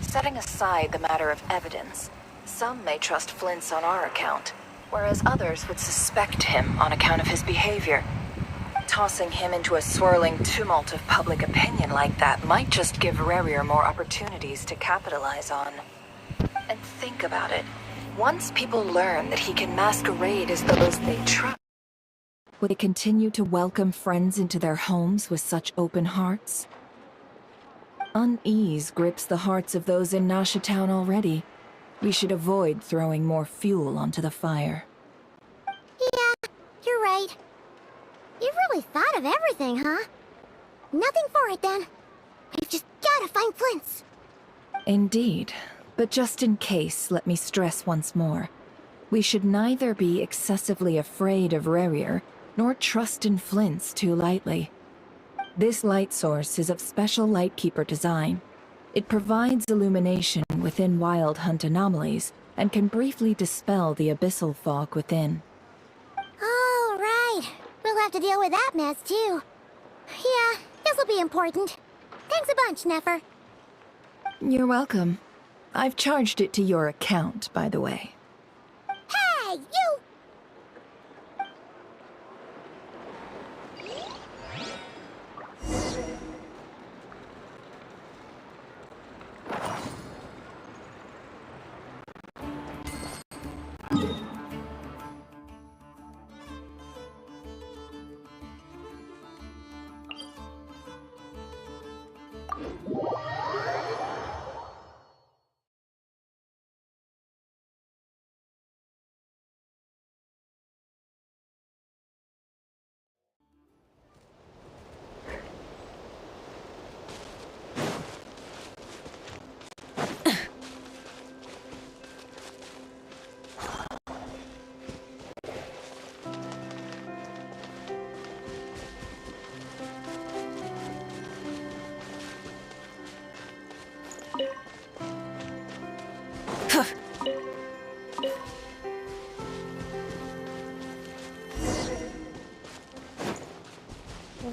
Setting aside the matter of evidence, some may trust Flint's on our account, whereas others would suspect him on account of his behavior. Tossing him into a swirling tumult of public opinion like that might just give Rarier more opportunities to capitalize on. And think about it. Once people learn that he can masquerade as those they trust, would they continue to welcome friends into their homes with such open hearts? Unease grips the hearts of those in Nasha Town already. We should avoid throwing more fuel onto the fire. Yeah, you're right. You really thought of everything, huh? Nothing for it, then. We've just gotta find Flint's. Indeed. But just in case, let me stress once more. We should neither be excessively afraid of Rarier, nor trust in Flint's too lightly. This light source is of special Lightkeeper design. It provides illumination within Wild Hunt anomalies, and can briefly dispel the abyssal fog within. Oh, right. We'll have to deal with that mess, too. Yeah, this'll be important. Thanks a bunch, Nefer. You're welcome. I've charged it to your account, by the way. Hey, you!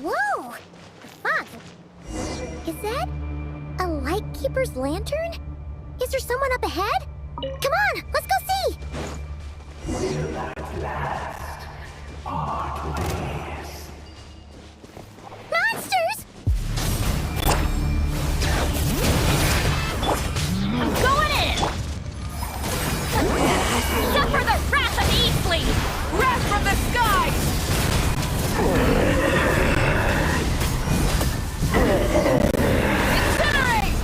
Whoa! The fog. Is that a Lightkeeper's lantern? Is there someone up ahead? Come on, let's go see! Will at last part ways. Monsters! I'm going in! Suffer the wrath of Eastleaf! Wrath from the skies! Incinerate!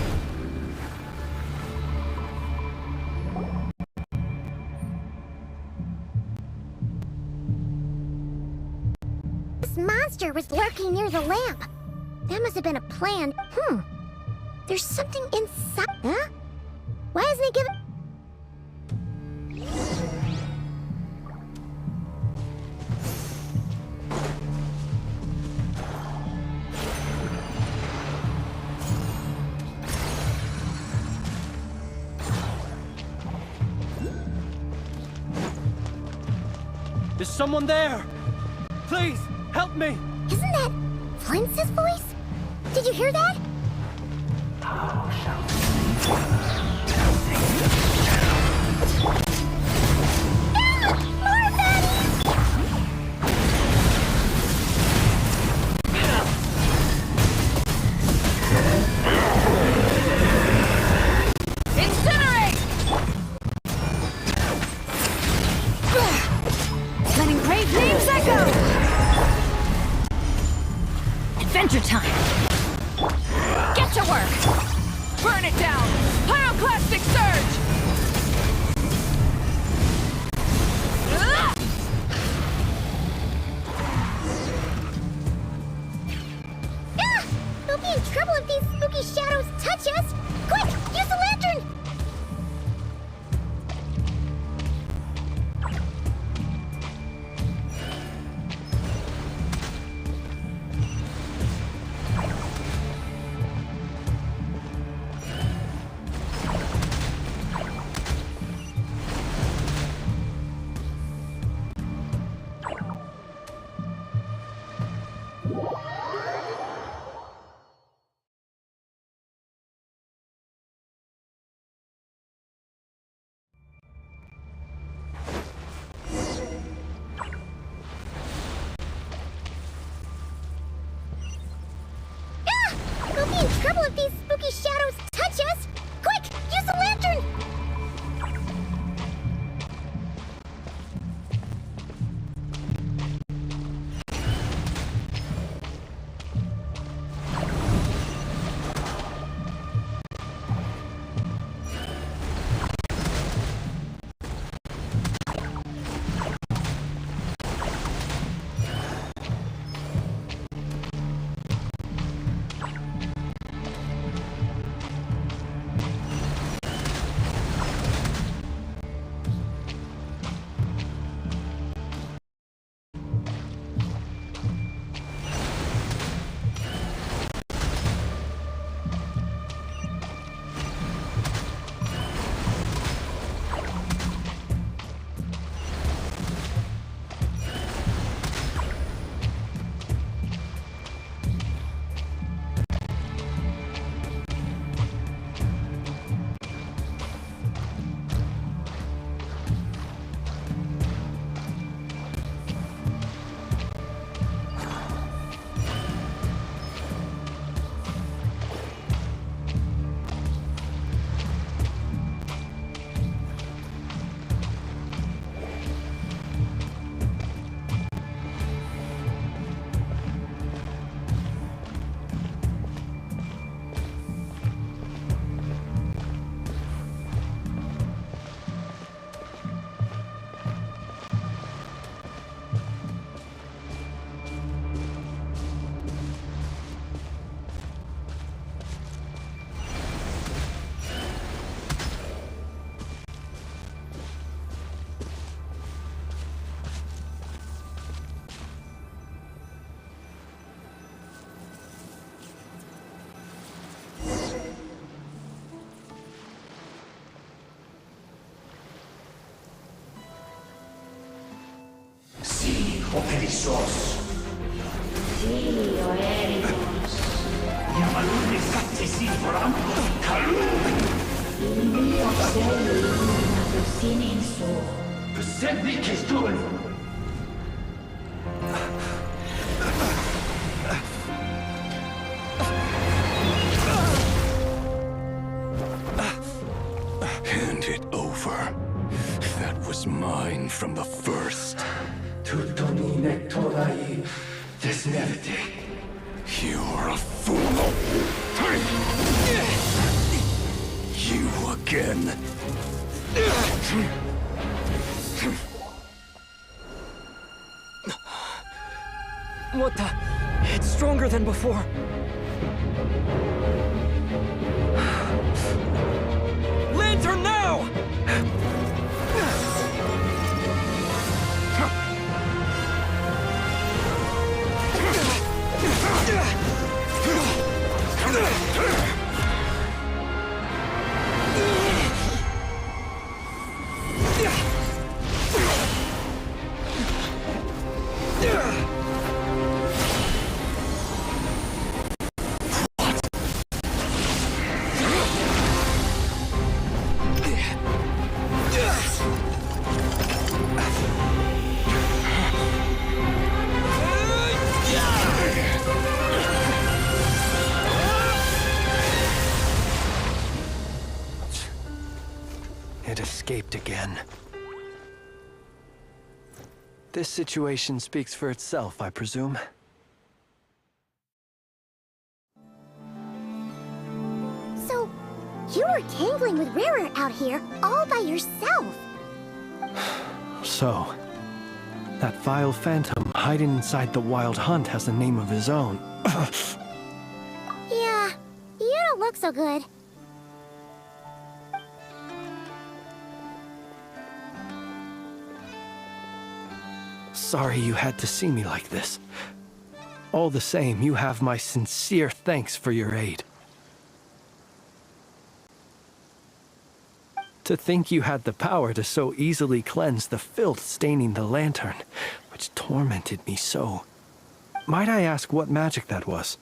This monster was lurking near the lamp. That must have been a plan. There's something inside. Huh? Why isn't he giving... someone there? Please, help me! Isn't that Flint's voice? Did you hear that? How shall More baddies! Incinerate! Letting brave names echo! Adventure time! Get to work! Burn it down! Pyroclastic surge! Ah! We'll be in trouble if these spooky shadows touch us! Quick! Use the lantern! We'll be in trouble if these spooky shadows touch us! Quick! Use the lantern! o perezoso. Sí, o éramos. Yamalun escattesin foram kalun. İndi observi sinin so. Besendik istun. Hand it over. That was mine from the first. Tutonine torai desnevite. You're a fool. You again. What the? It's stronger than before. Lantern now! it escaped again. This situation speaks for itself, I presume. So, you were tangling with Rarer out here all by yourself. So, that vile phantom hiding inside the Wild Hunt has a name of his own. Yeah, you don't look so good. Sorry you had to see me like this. All the same, you have my sincere thanks for your aid. To think you had the power to so easily cleanse the filth staining the lantern, which tormented me so. Might I ask what magic that was?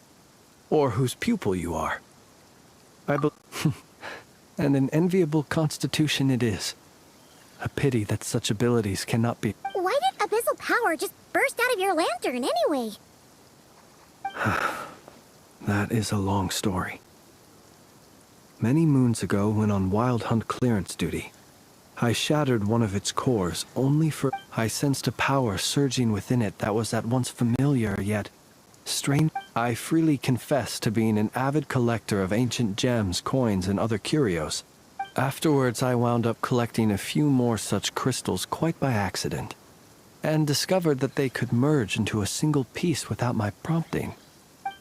Or whose pupil you are? And an enviable constitution it is. A pity that such abilities cannot be... Why did abyssal power just burst out of your lantern anyway? That is a long story. Many moons ago, when on Wild Hunt clearance duty, I shattered one of its cores only for... I sensed a power surging within it that was at once familiar yet strange. I freely confess to being an avid collector of ancient gems, coins, and other curios. Afterwards, I wound up collecting a few more such crystals quite by accident, and discovered that they could merge into a single piece without my prompting.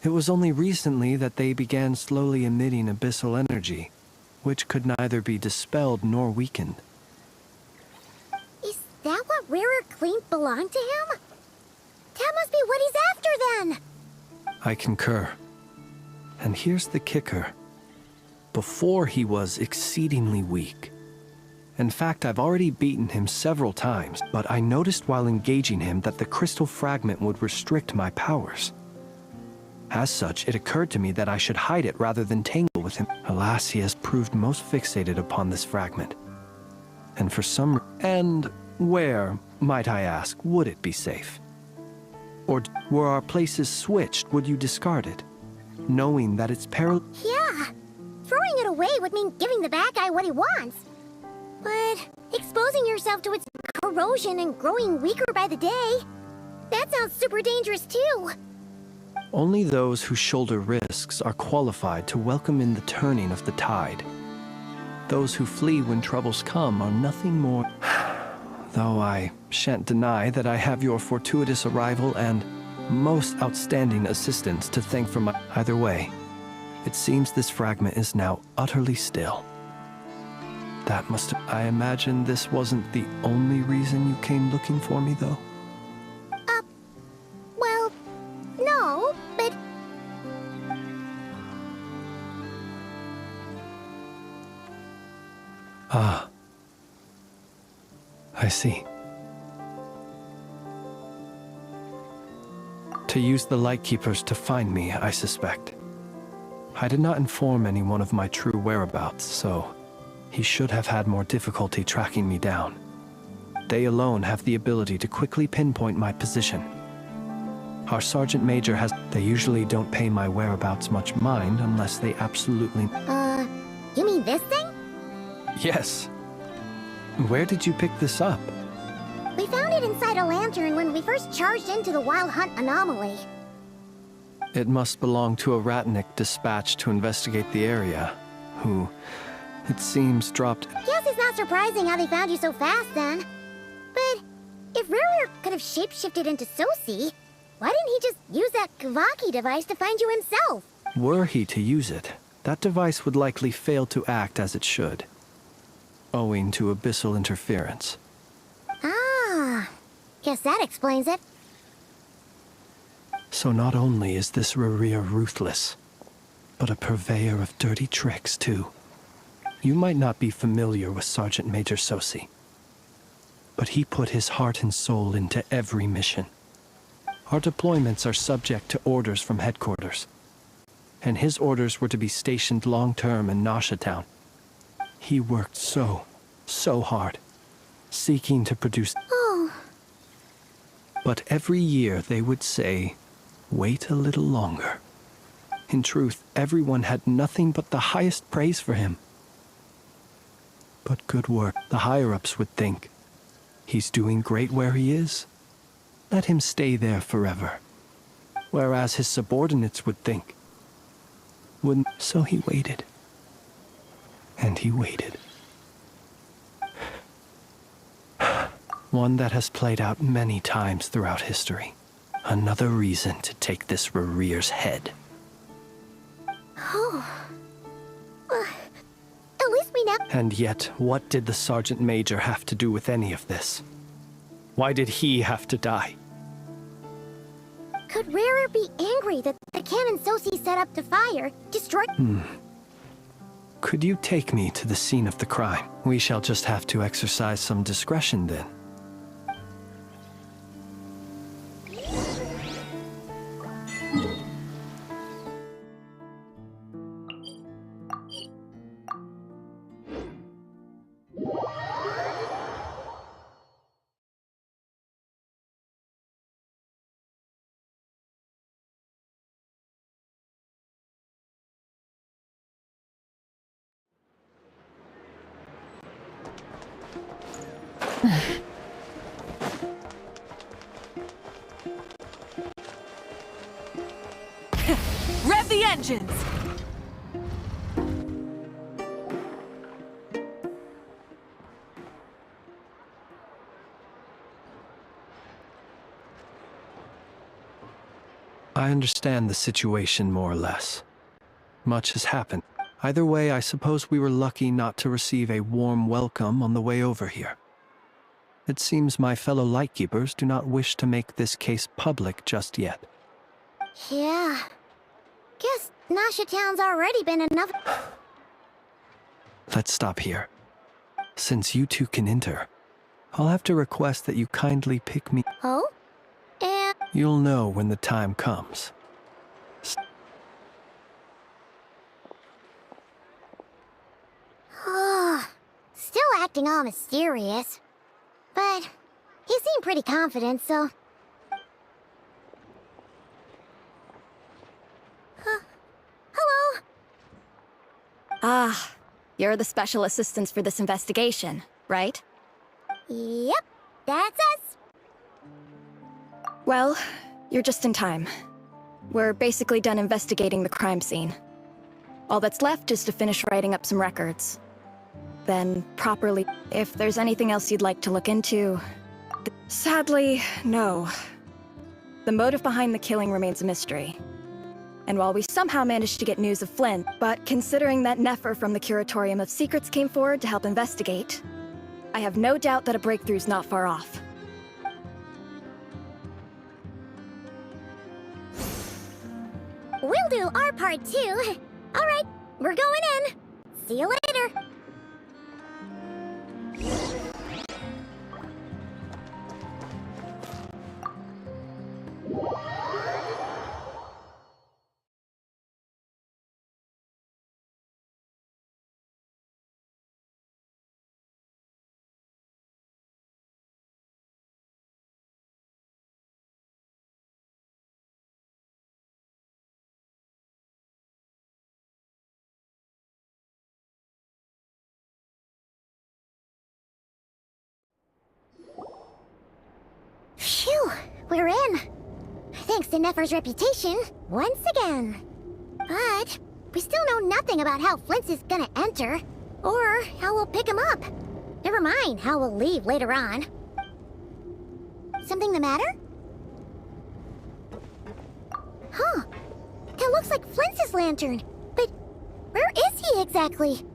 It was only recently that they began slowly emitting abyssal energy, which could neither be dispelled nor weakened. Is that what Rarer claimed belonged to him? That must be what he's after then! I concur. And here's the kicker. Before, he was exceedingly weak. In fact, I've already beaten him several times, but I noticed while engaging him that the crystal fragment would restrict my powers. As such, it occurred to me that I should hide it rather than tangle with him. Alas, he has proved most fixated upon this fragment. And for some... And where, might I ask, would it be safe? Or were our places switched, would you discard it, knowing that it's peril... Yeah, throwing it away would mean giving the bad guy what he wants. But exposing yourself to its corrosion and growing weaker by the day, that sounds super dangerous too. Only those who shoulder risks are qualified to welcome in the turning of the tide. Those who flee when troubles come are nothing more... Though I shan't deny that I have your fortuitous arrival and most outstanding assistance to thank for my... Either way, it seems this fragment is now utterly still. That must... I imagine this wasn't the only reason you came looking for me, though? Well, no, but... Ah. I see. To use the Lightkeepers to find me, I suspect. I did not inform anyone of my true whereabouts, so he should have had more difficulty tracking me down. They alone have the ability to quickly pinpoint my position. Our Sergeant Major has... They usually don't pay my whereabouts much mind unless they absolutely... You mean this thing? Yes. Where did you pick this up? We found it inside a lantern when we first charged into the Wild Hunt anomaly. It must belong to a Ratnik dispatched to investigate the area, who, it seems, dropped... Guess it's not surprising how they found you so fast then. But if Rarer could have shapeshifted into Sosi, why didn't he just use that Kavaki device to find you himself? Were he to use it, that device would likely fail to act as it should, owing to abyssal interference. Ah, guess that explains it. So not only is this Rarir ruthless, but a purveyor of dirty tricks, too. You might not be familiar with Sergeant Major Sosi, but he put his heart and soul into every mission. Our deployments are subject to orders from headquarters, and his orders were to be stationed long-term in Nasha Town. He worked so hard, seeking to produce... Oh. But every year they would say, wait a little longer. In truth, everyone had nothing but the highest praise for him. But good work. The higher-ups would think. He's doing great where he is. Let him stay there forever. Whereas his subordinates would think. Wouldn't. So he waited. And he waited. One that has played out many times throughout history. Another reason to take this Rerere's head. Oh. At least we know. And yet, what did the Sergeant Major have to do with any of this? Why did he have to die? Could Rarer be angry that the cannon Sosi set up to fire destroyed? Could you take me to the scene of the crime? We shall just have to exercise some discretion then. Rev the engines! I understand the situation more or less. Much has happened. Either way, I suppose we were lucky not to receive a warm welcome on the way over here. It seems my fellow Lightkeepers do not wish to make this case public just yet. Yeah. Guess Nasha Town's already been enough. Let's stop here. Since you two can enter, I'll have to request that you kindly pick me. Oh? And... You'll know when the time comes. Still acting all mysterious. But he seemed pretty confident, so... Hello? Ah, you're the special assistants for this investigation, right? Yep, that's us. Well, you're just in time. We're basically done investigating the crime scene. All that's left is to finish writing up some records. Then properly... If there's anything else you'd like to look into... Sadly, no. The motive behind the killing remains a mystery. And while we somehow managed to get news of Flint, but considering that Nefer from the Curatorium of Secrets came forward to help investigate, I have no doubt that a breakthrough's not far off. We'll do our part too. All right, we're going in. See you later. Phew, we're in. Thanks to Nefer's reputation, once again. But we still know nothing about how Flint's is gonna enter, or how we'll pick him up. Never mind how we'll leave later on. Something the matter? Huh. That looks like Flint's lantern. But where is he exactly?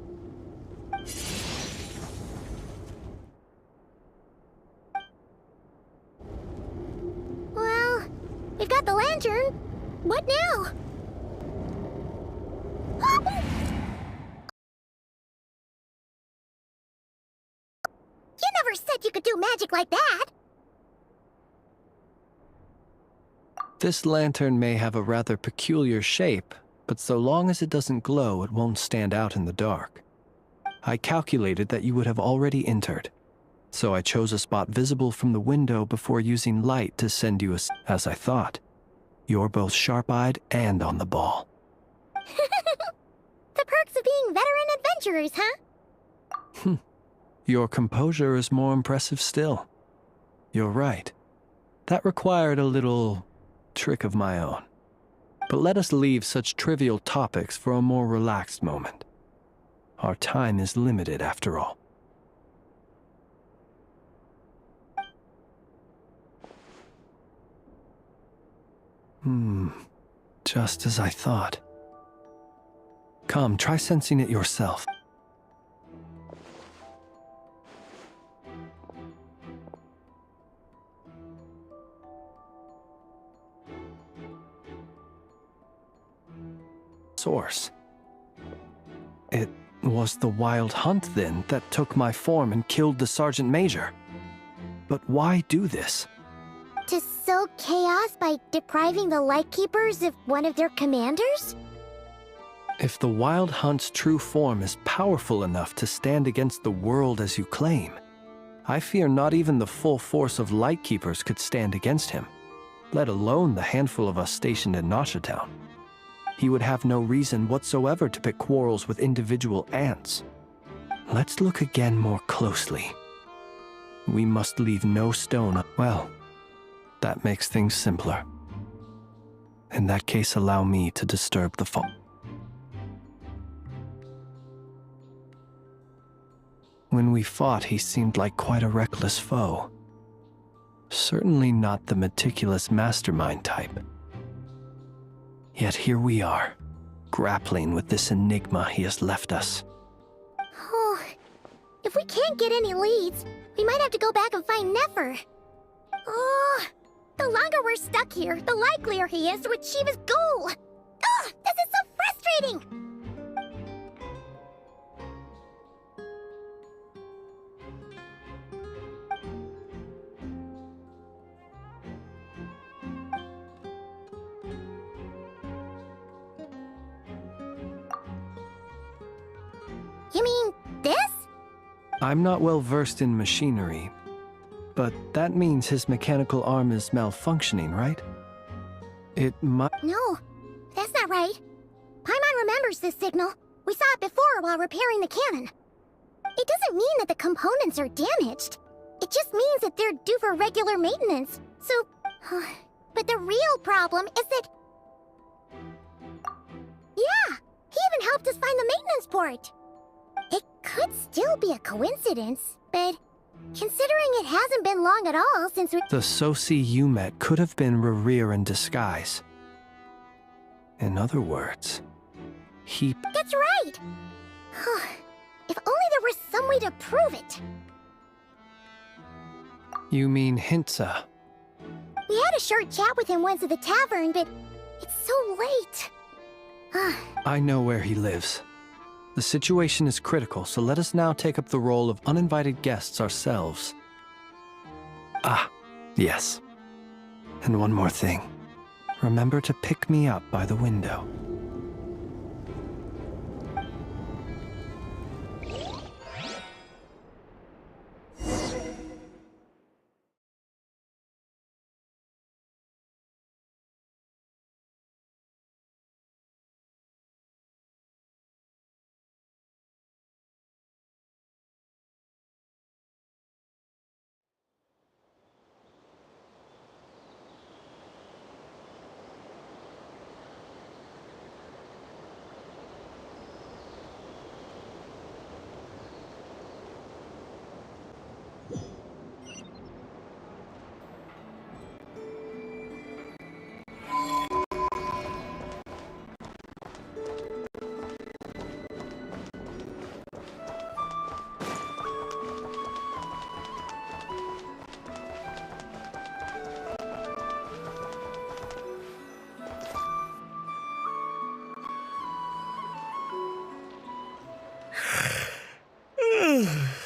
Well, we've got the lantern. What now? You never said you could do magic like that! This lantern may have a rather peculiar shape, but so long as it doesn't glow, it won't stand out in the dark. I calculated that you would have already entered, so I chose a spot visible from the window before using light to send you as I thought. You're both sharp-eyed and on the ball. The perks of being veteran adventurers, huh? Your composure is more impressive still. You're right. That required a little trick of my own. But let us leave such trivial topics for a more relaxed moment. Our time is limited after all. Just as I thought. Come, try sensing it yourself. Source. It was the Wild Hunt, then, that took my form and killed the Sergeant Major. But why do this? To sow chaos by depriving the Lightkeepers of one of their commanders? If the Wild Hunt's true form is powerful enough to stand against the world as you claim, I fear not even the full force of Lightkeepers could stand against him, let alone the handful of us stationed in Noshatown. He would have no reason whatsoever to pick quarrels with individual ants. Let's look again more closely. We must leave no stone. Well, that makes things simpler. In that case, allow me to disturb the fall. When we fought, he seemed like quite a reckless foe. Certainly not the meticulous mastermind type. Yet here we are, grappling with this enigma he has left us. Oh, if we can't get any leads, we might have to go back and find Nefer. Oh, the longer we're stuck here, the likelier he is to achieve his goal. Oh, this is so frustrating! You mean this? I'm not well versed in machinery, but that means his mechanical arm is malfunctioning, right? It might... No, that's not right. Paimon remembers this signal. We saw it before while repairing the cannon. It doesn't mean that the components are damaged. It just means that they're due for regular maintenance. So... but the real problem is that... Yeah, he even helped us find the maintenance port. It could still be a coincidence, but considering it hasn't been long at all since we... The Sosi you met could have been Rerir in disguise. In other words, he... That's right! If only there was some way to prove it. You mean Hintsa? We had a short chat with him once at the tavern, but it's so late. I know where he lives. The situation is critical, so let us now take up the role of uninvited guests ourselves. Ah, yes. And one more thing. Remember to pick me up by the window.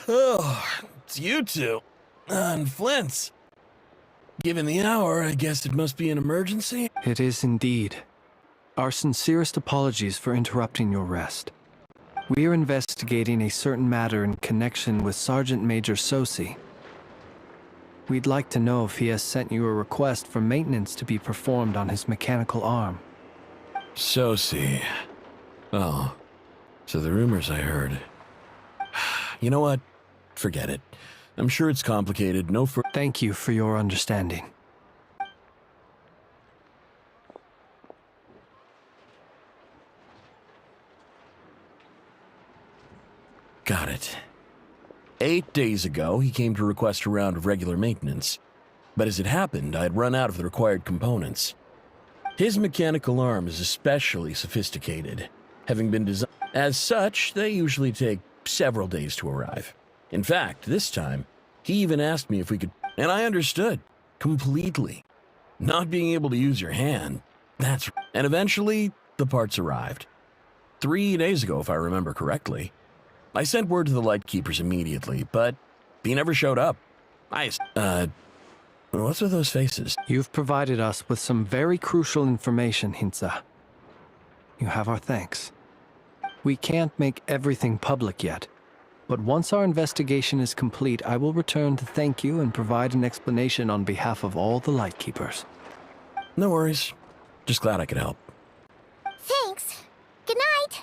Oh, it's you two. And Flint's. Given the hour, I guess it must be an emergency? It is indeed. Our sincerest apologies for interrupting your rest. We are investigating a certain matter in connection with Sergeant Major Sosi. We'd like to know if he has sent you a request for maintenance to be performed on his mechanical arm. Sosi. Oh, so the rumors I heard. You know what? Forget it. I'm sure it's complicated. Thank you for your understanding. Got it. 8 days ago, he came to request a round of regular maintenance. But as it happened, I had run out of the required components. His mechanical arm is especially sophisticated, having been designed. As such, they usually take several days to arrive. In fact, this time, he even asked me if we could, and I understood completely. Not being able to use your hand, and eventually, the parts arrived. 3 days ago, if I remember correctly. I sent word to the Lightkeepers immediately, but he never showed up. What's with those faces? You've provided us with some very crucial information, Hintsa. You have our thanks. We can't make everything public yet, but once our investigation is complete, I will return to thank you and provide an explanation on behalf of all the Lightkeepers. No worries. Just glad I could help. Thanks. Good night.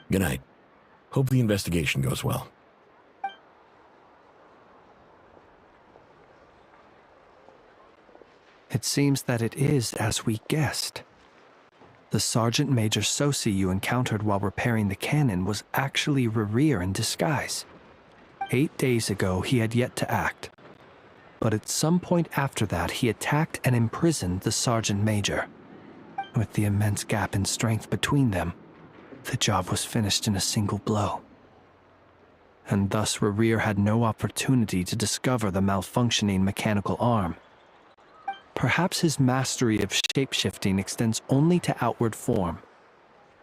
Good night. Hope the investigation goes well. It seems that it is as we guessed. The Sergeant Major Sosi you encountered while repairing the cannon was actually Rerir in disguise. 8 days ago, he had yet to act. But at some point after that, he attacked and imprisoned the Sergeant Major. With the immense gap in strength between them, the job was finished in a single blow. And thus Rerir had no opportunity to discover the malfunctioning mechanical arm. Perhaps his mastery of shape-shifting extends only to outward form,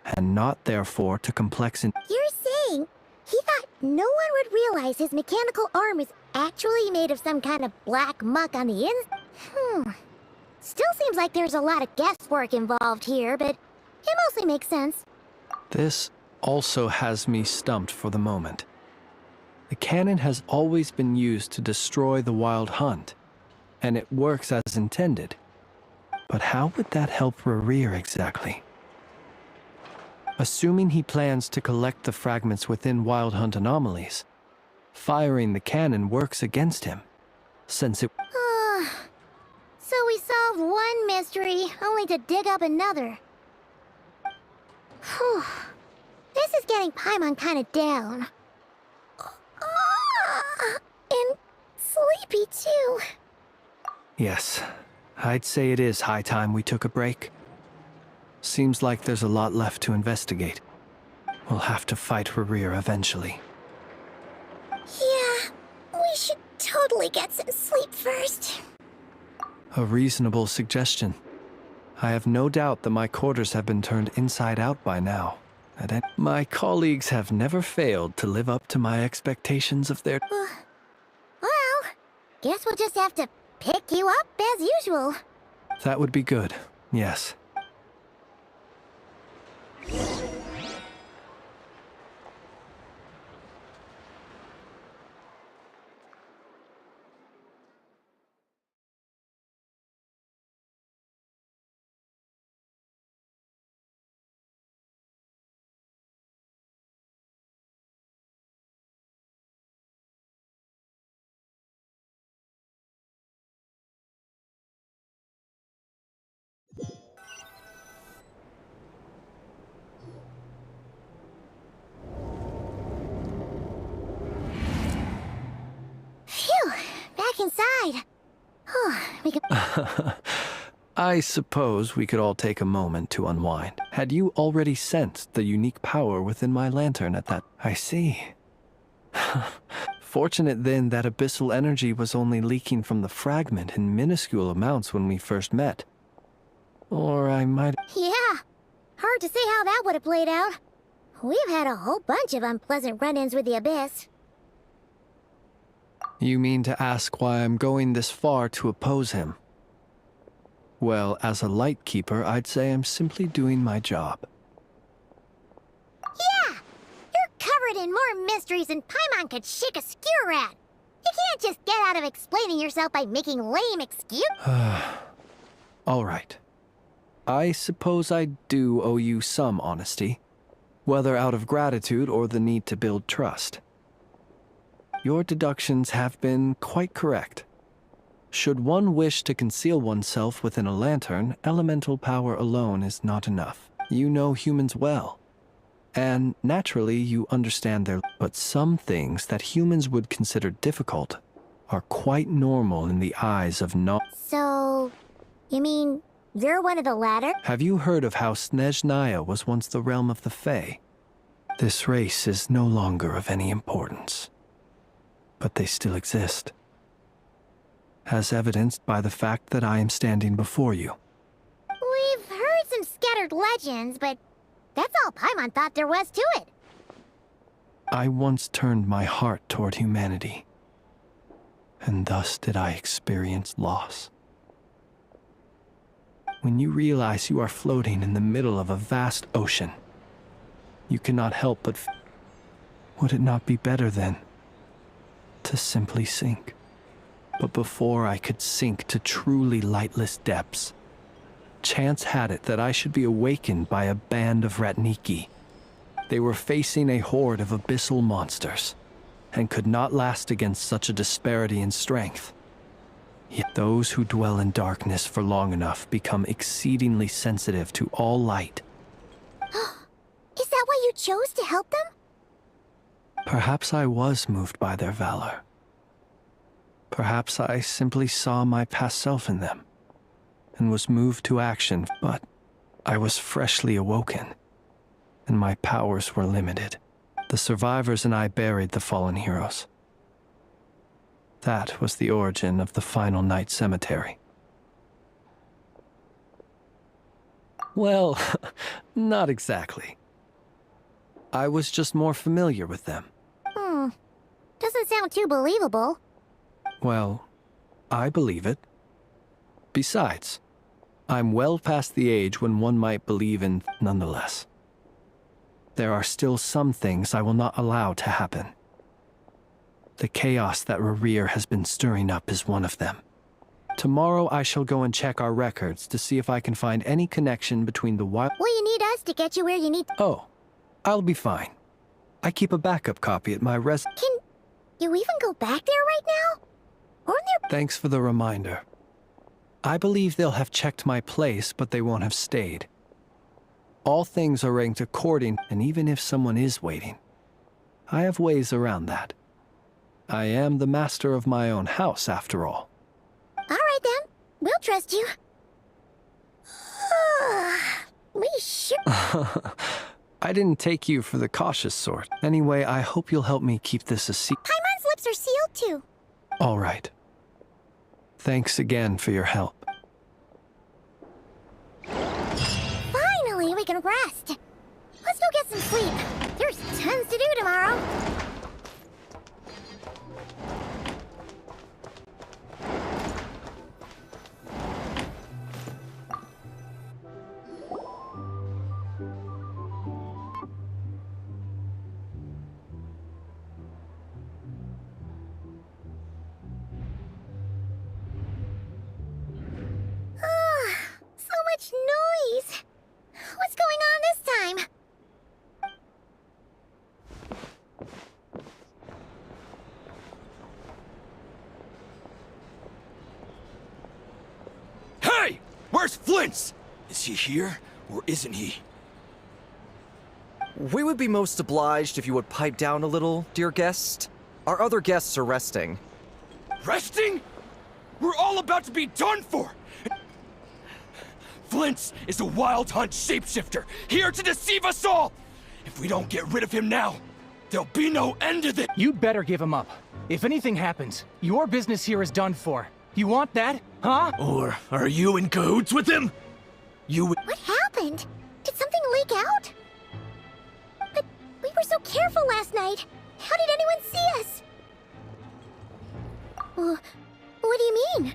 and not therefore to complex You're saying he thought no one would realize his mechanical arm is actually made of some kind of black muck on the inside? Still seems like there's a lot of guesswork involved here, but it mostly makes sense. This also has me stumped for the moment. The cannon has always been used to destroy the Wild Hunt, and it works as intended. But how would that help Rerir exactly? Assuming he plans to collect the fragments within Wild Hunt anomalies, firing the cannon works against him, since it... So we solved one mystery, only to dig up another. Whew. This is getting Paimon kind of down. And sleepy too. Yes, I'd say it is high time we took a break. Seems like there's a lot left to investigate. We'll have to fight Rerir eventually. Yeah, we should totally get some sleep first. A reasonable suggestion. I have no doubt that my quarters have been turned inside out by now. And my colleagues have never failed to live up to my expectations of their... Well, guess we'll just have to pick you up as usual. That would be good, yes. Phew, back inside. We can... I suppose we could all take a moment to unwind. Had you already sensed the unique power within my lantern at that? I see. Fortunate then that abyssal energy was only leaking from the fragment in minuscule amounts when we first met. Or I might... Yeah, hard to say how that would have played out. We've had a whole bunch of unpleasant run-ins with the Abyss. You mean to ask why I'm going this far to oppose him? Well, as a Lightkeeper, I'd say I'm simply doing my job. Yeah! You're covered in more mysteries than Paimon could shake a skewer at. You can't just get out of explaining yourself by making lame excuses. All right. I suppose I do owe you some honesty, whether out of gratitude or the need to build trust. Your deductions have been quite correct. Should one wish to conceal oneself within a lantern, elemental power alone is not enough. You know humans well. And naturally, you understand their... But some things that humans would consider difficult are quite normal in the eyes of So, you mean you're one of the latter? Have you heard of how Snezhnaya was once the realm of the Fae? This race is no longer of any importance. But they still exist. As evidenced by the fact that I am standing before you. We've heard some scattered legends, but that's all Paimon thought there was to it. I once turned my heart toward humanity, and thus did I experience loss. When you realize you are floating in the middle of a vast ocean, you cannot help but... Would it not be better then to simply sink? But before I could sink to truly lightless depths, chance had it that I should be awakened by a band of Ratniki. They were facing a horde of abyssal monsters, and could not last against such a disparity in strength. Yet those who dwell in darkness for long enough become exceedingly sensitive to all light. Is that why you chose to help them? Perhaps I was moved by their valor. Perhaps I simply saw my past self in them, and was moved to action, but I was freshly awoken, and my powers were limited. The survivors and I buried the fallen heroes. That was the origin of the Final Night Cemetery. Well, not exactly. I was just more familiar with them. Doesn't sound too believable. Well, I believe it. Besides, I'm well past the age when one might believe in nonetheless. There are still some things I will not allow to happen. The chaos that Rerir has been stirring up is one of them. Tomorrow I shall go and check our records to see if I can find any connection between the wild... Will you need us to get you where you need... Oh, I'll be fine. I keep a backup copy at my Can you even go back there right now? Aren't there... Thanks for the reminder. I believe they'll have checked my place, but they won't have stayed. All things are ranked according, and even if someone is waiting, I have ways around that. I am the master of my own house, after all. All right then, we'll trust you. We should... I didn't take you for the cautious sort. Anyway, I hope you'll help me keep this a secret. Paimon's lips are sealed too. All right. Thanks again for your help. Finally, we can rest. Let's go get some sleep. There's tons to do tomorrow. So much noise. What's going on this time? Hey! Where's Flint's? Is he here, or isn't he? We would be most obliged if you would pipe down a little, dear guest. Our other guests are resting. Resting? We're all about to be done for! Flint's is a wild hunt shapeshifter, here to deceive us all! If we don't get rid of him now, there'll be no end to this! You'd better give him up. If anything happens, your business here is done for. You want that, huh? Or are you in cahoots with him? What happened? Did something leak out? But we were so careful last night. How did anyone see us? What do you mean?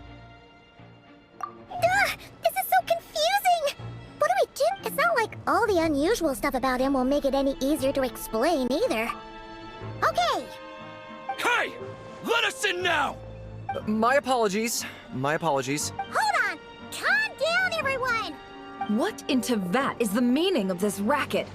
This is so confusing! What do we do? It's not like all the unusual stuff about him will make it any easier to explain either. Okay! Hey! Let us in now! My apologies. My apologies. Hold on! Calm down, everyone! What in Tevat is the meaning of this racket?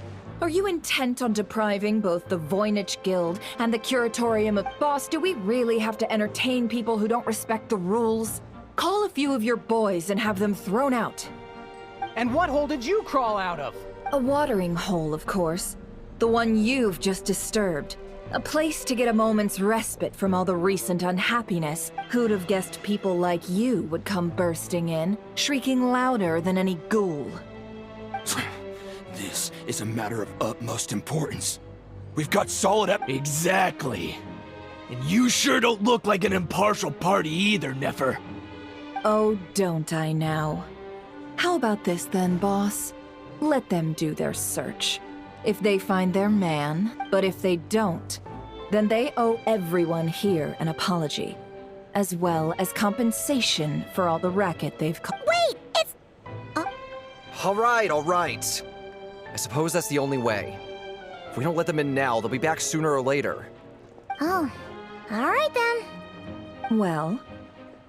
Are you intent on depriving both the Voynich Guild and the Curatorium of... Boss, do we really have to entertain people who don't respect the rules? Call a few of your boys and have them thrown out. And what hole did you crawl out of? A watering hole, of course. The one you've just disturbed. A place to get a moment's respite from all the recent unhappiness. Who'd have guessed people like you would come bursting in, shrieking louder than any ghoul? This is a matter of utmost importance. We've got solid Exactly. And you sure don't look like an impartial party either, Nefer. Oh, don't I now? How about this then, boss? Let them do their search. If they find their man, but if they don't, then they owe everyone here an apology, as well as compensation for all the racket they've caused. Wait, it's... All right. I suppose that's the only way. If we don't let them in now, they'll be back sooner or later. Oh, all right then. Well,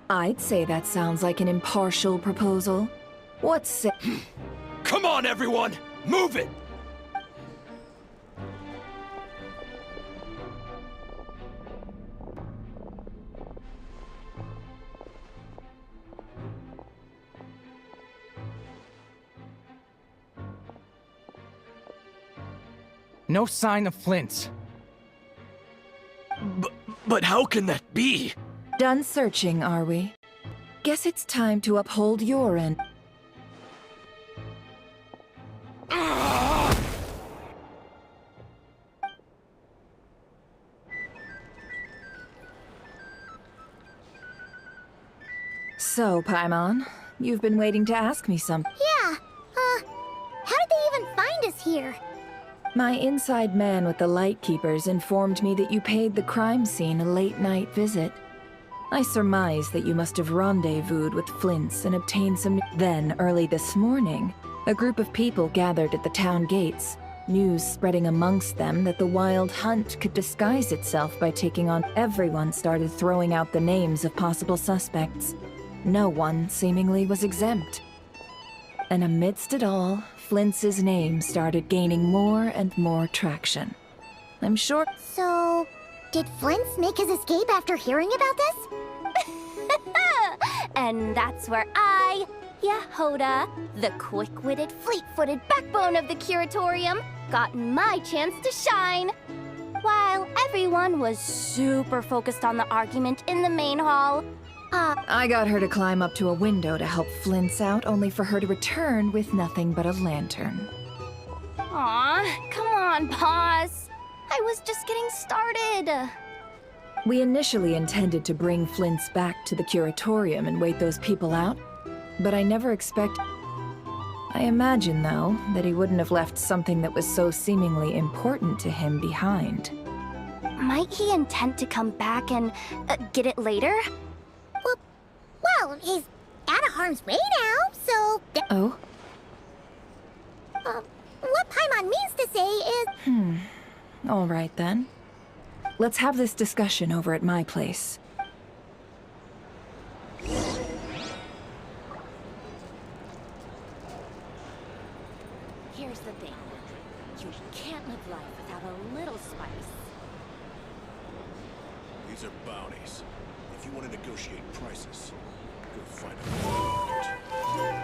I'd say that sounds like an impartial proposal. What's say... Come on, everyone! Move it! No sign of Flint's. But how can that be? Done searching, are we? Guess it's time to uphold your end. So, Paimon, you've been waiting to ask me something. Yeah, how did they even find us here? My inside man with the Lightkeepers informed me that you paid the crime scene a late-night visit. I surmise that you must have rendezvoused with Flint's and obtained some... Then, early this morning, a group of people gathered at the town gates, news spreading amongst them that the Wild Hunt could disguise itself by taking on... Everyone started throwing out the names of possible suspects. No one, seemingly, was exempt. And amidst it all, Flint's name started gaining more and more traction. I'm sure... So, did Flint's make his escape after hearing about this? And that's where I, Yehoda, the quick-witted, fleet-footed backbone of the Curatorium, got my chance to shine. While everyone was super focused on the argument in the main hall, I got her to climb up to a window to help Flint's out, only for her to return with nothing but a lantern. Aw, come on, boss. I was just getting started. We initially intended to bring Flint's back to the Curatorium and wait those people out, but I never expected... I imagine, though, that he wouldn't have left something that was so seemingly important to him behind. Might he intend to come back and get it later? Well, he's out of harm's way now, so... Oh? What Paimon means to say is... All right, then. Let's have this discussion over at my place. Here's the thing. You can't live life without a little spice. These are bounties. If you want to negotiate prices, go find a market.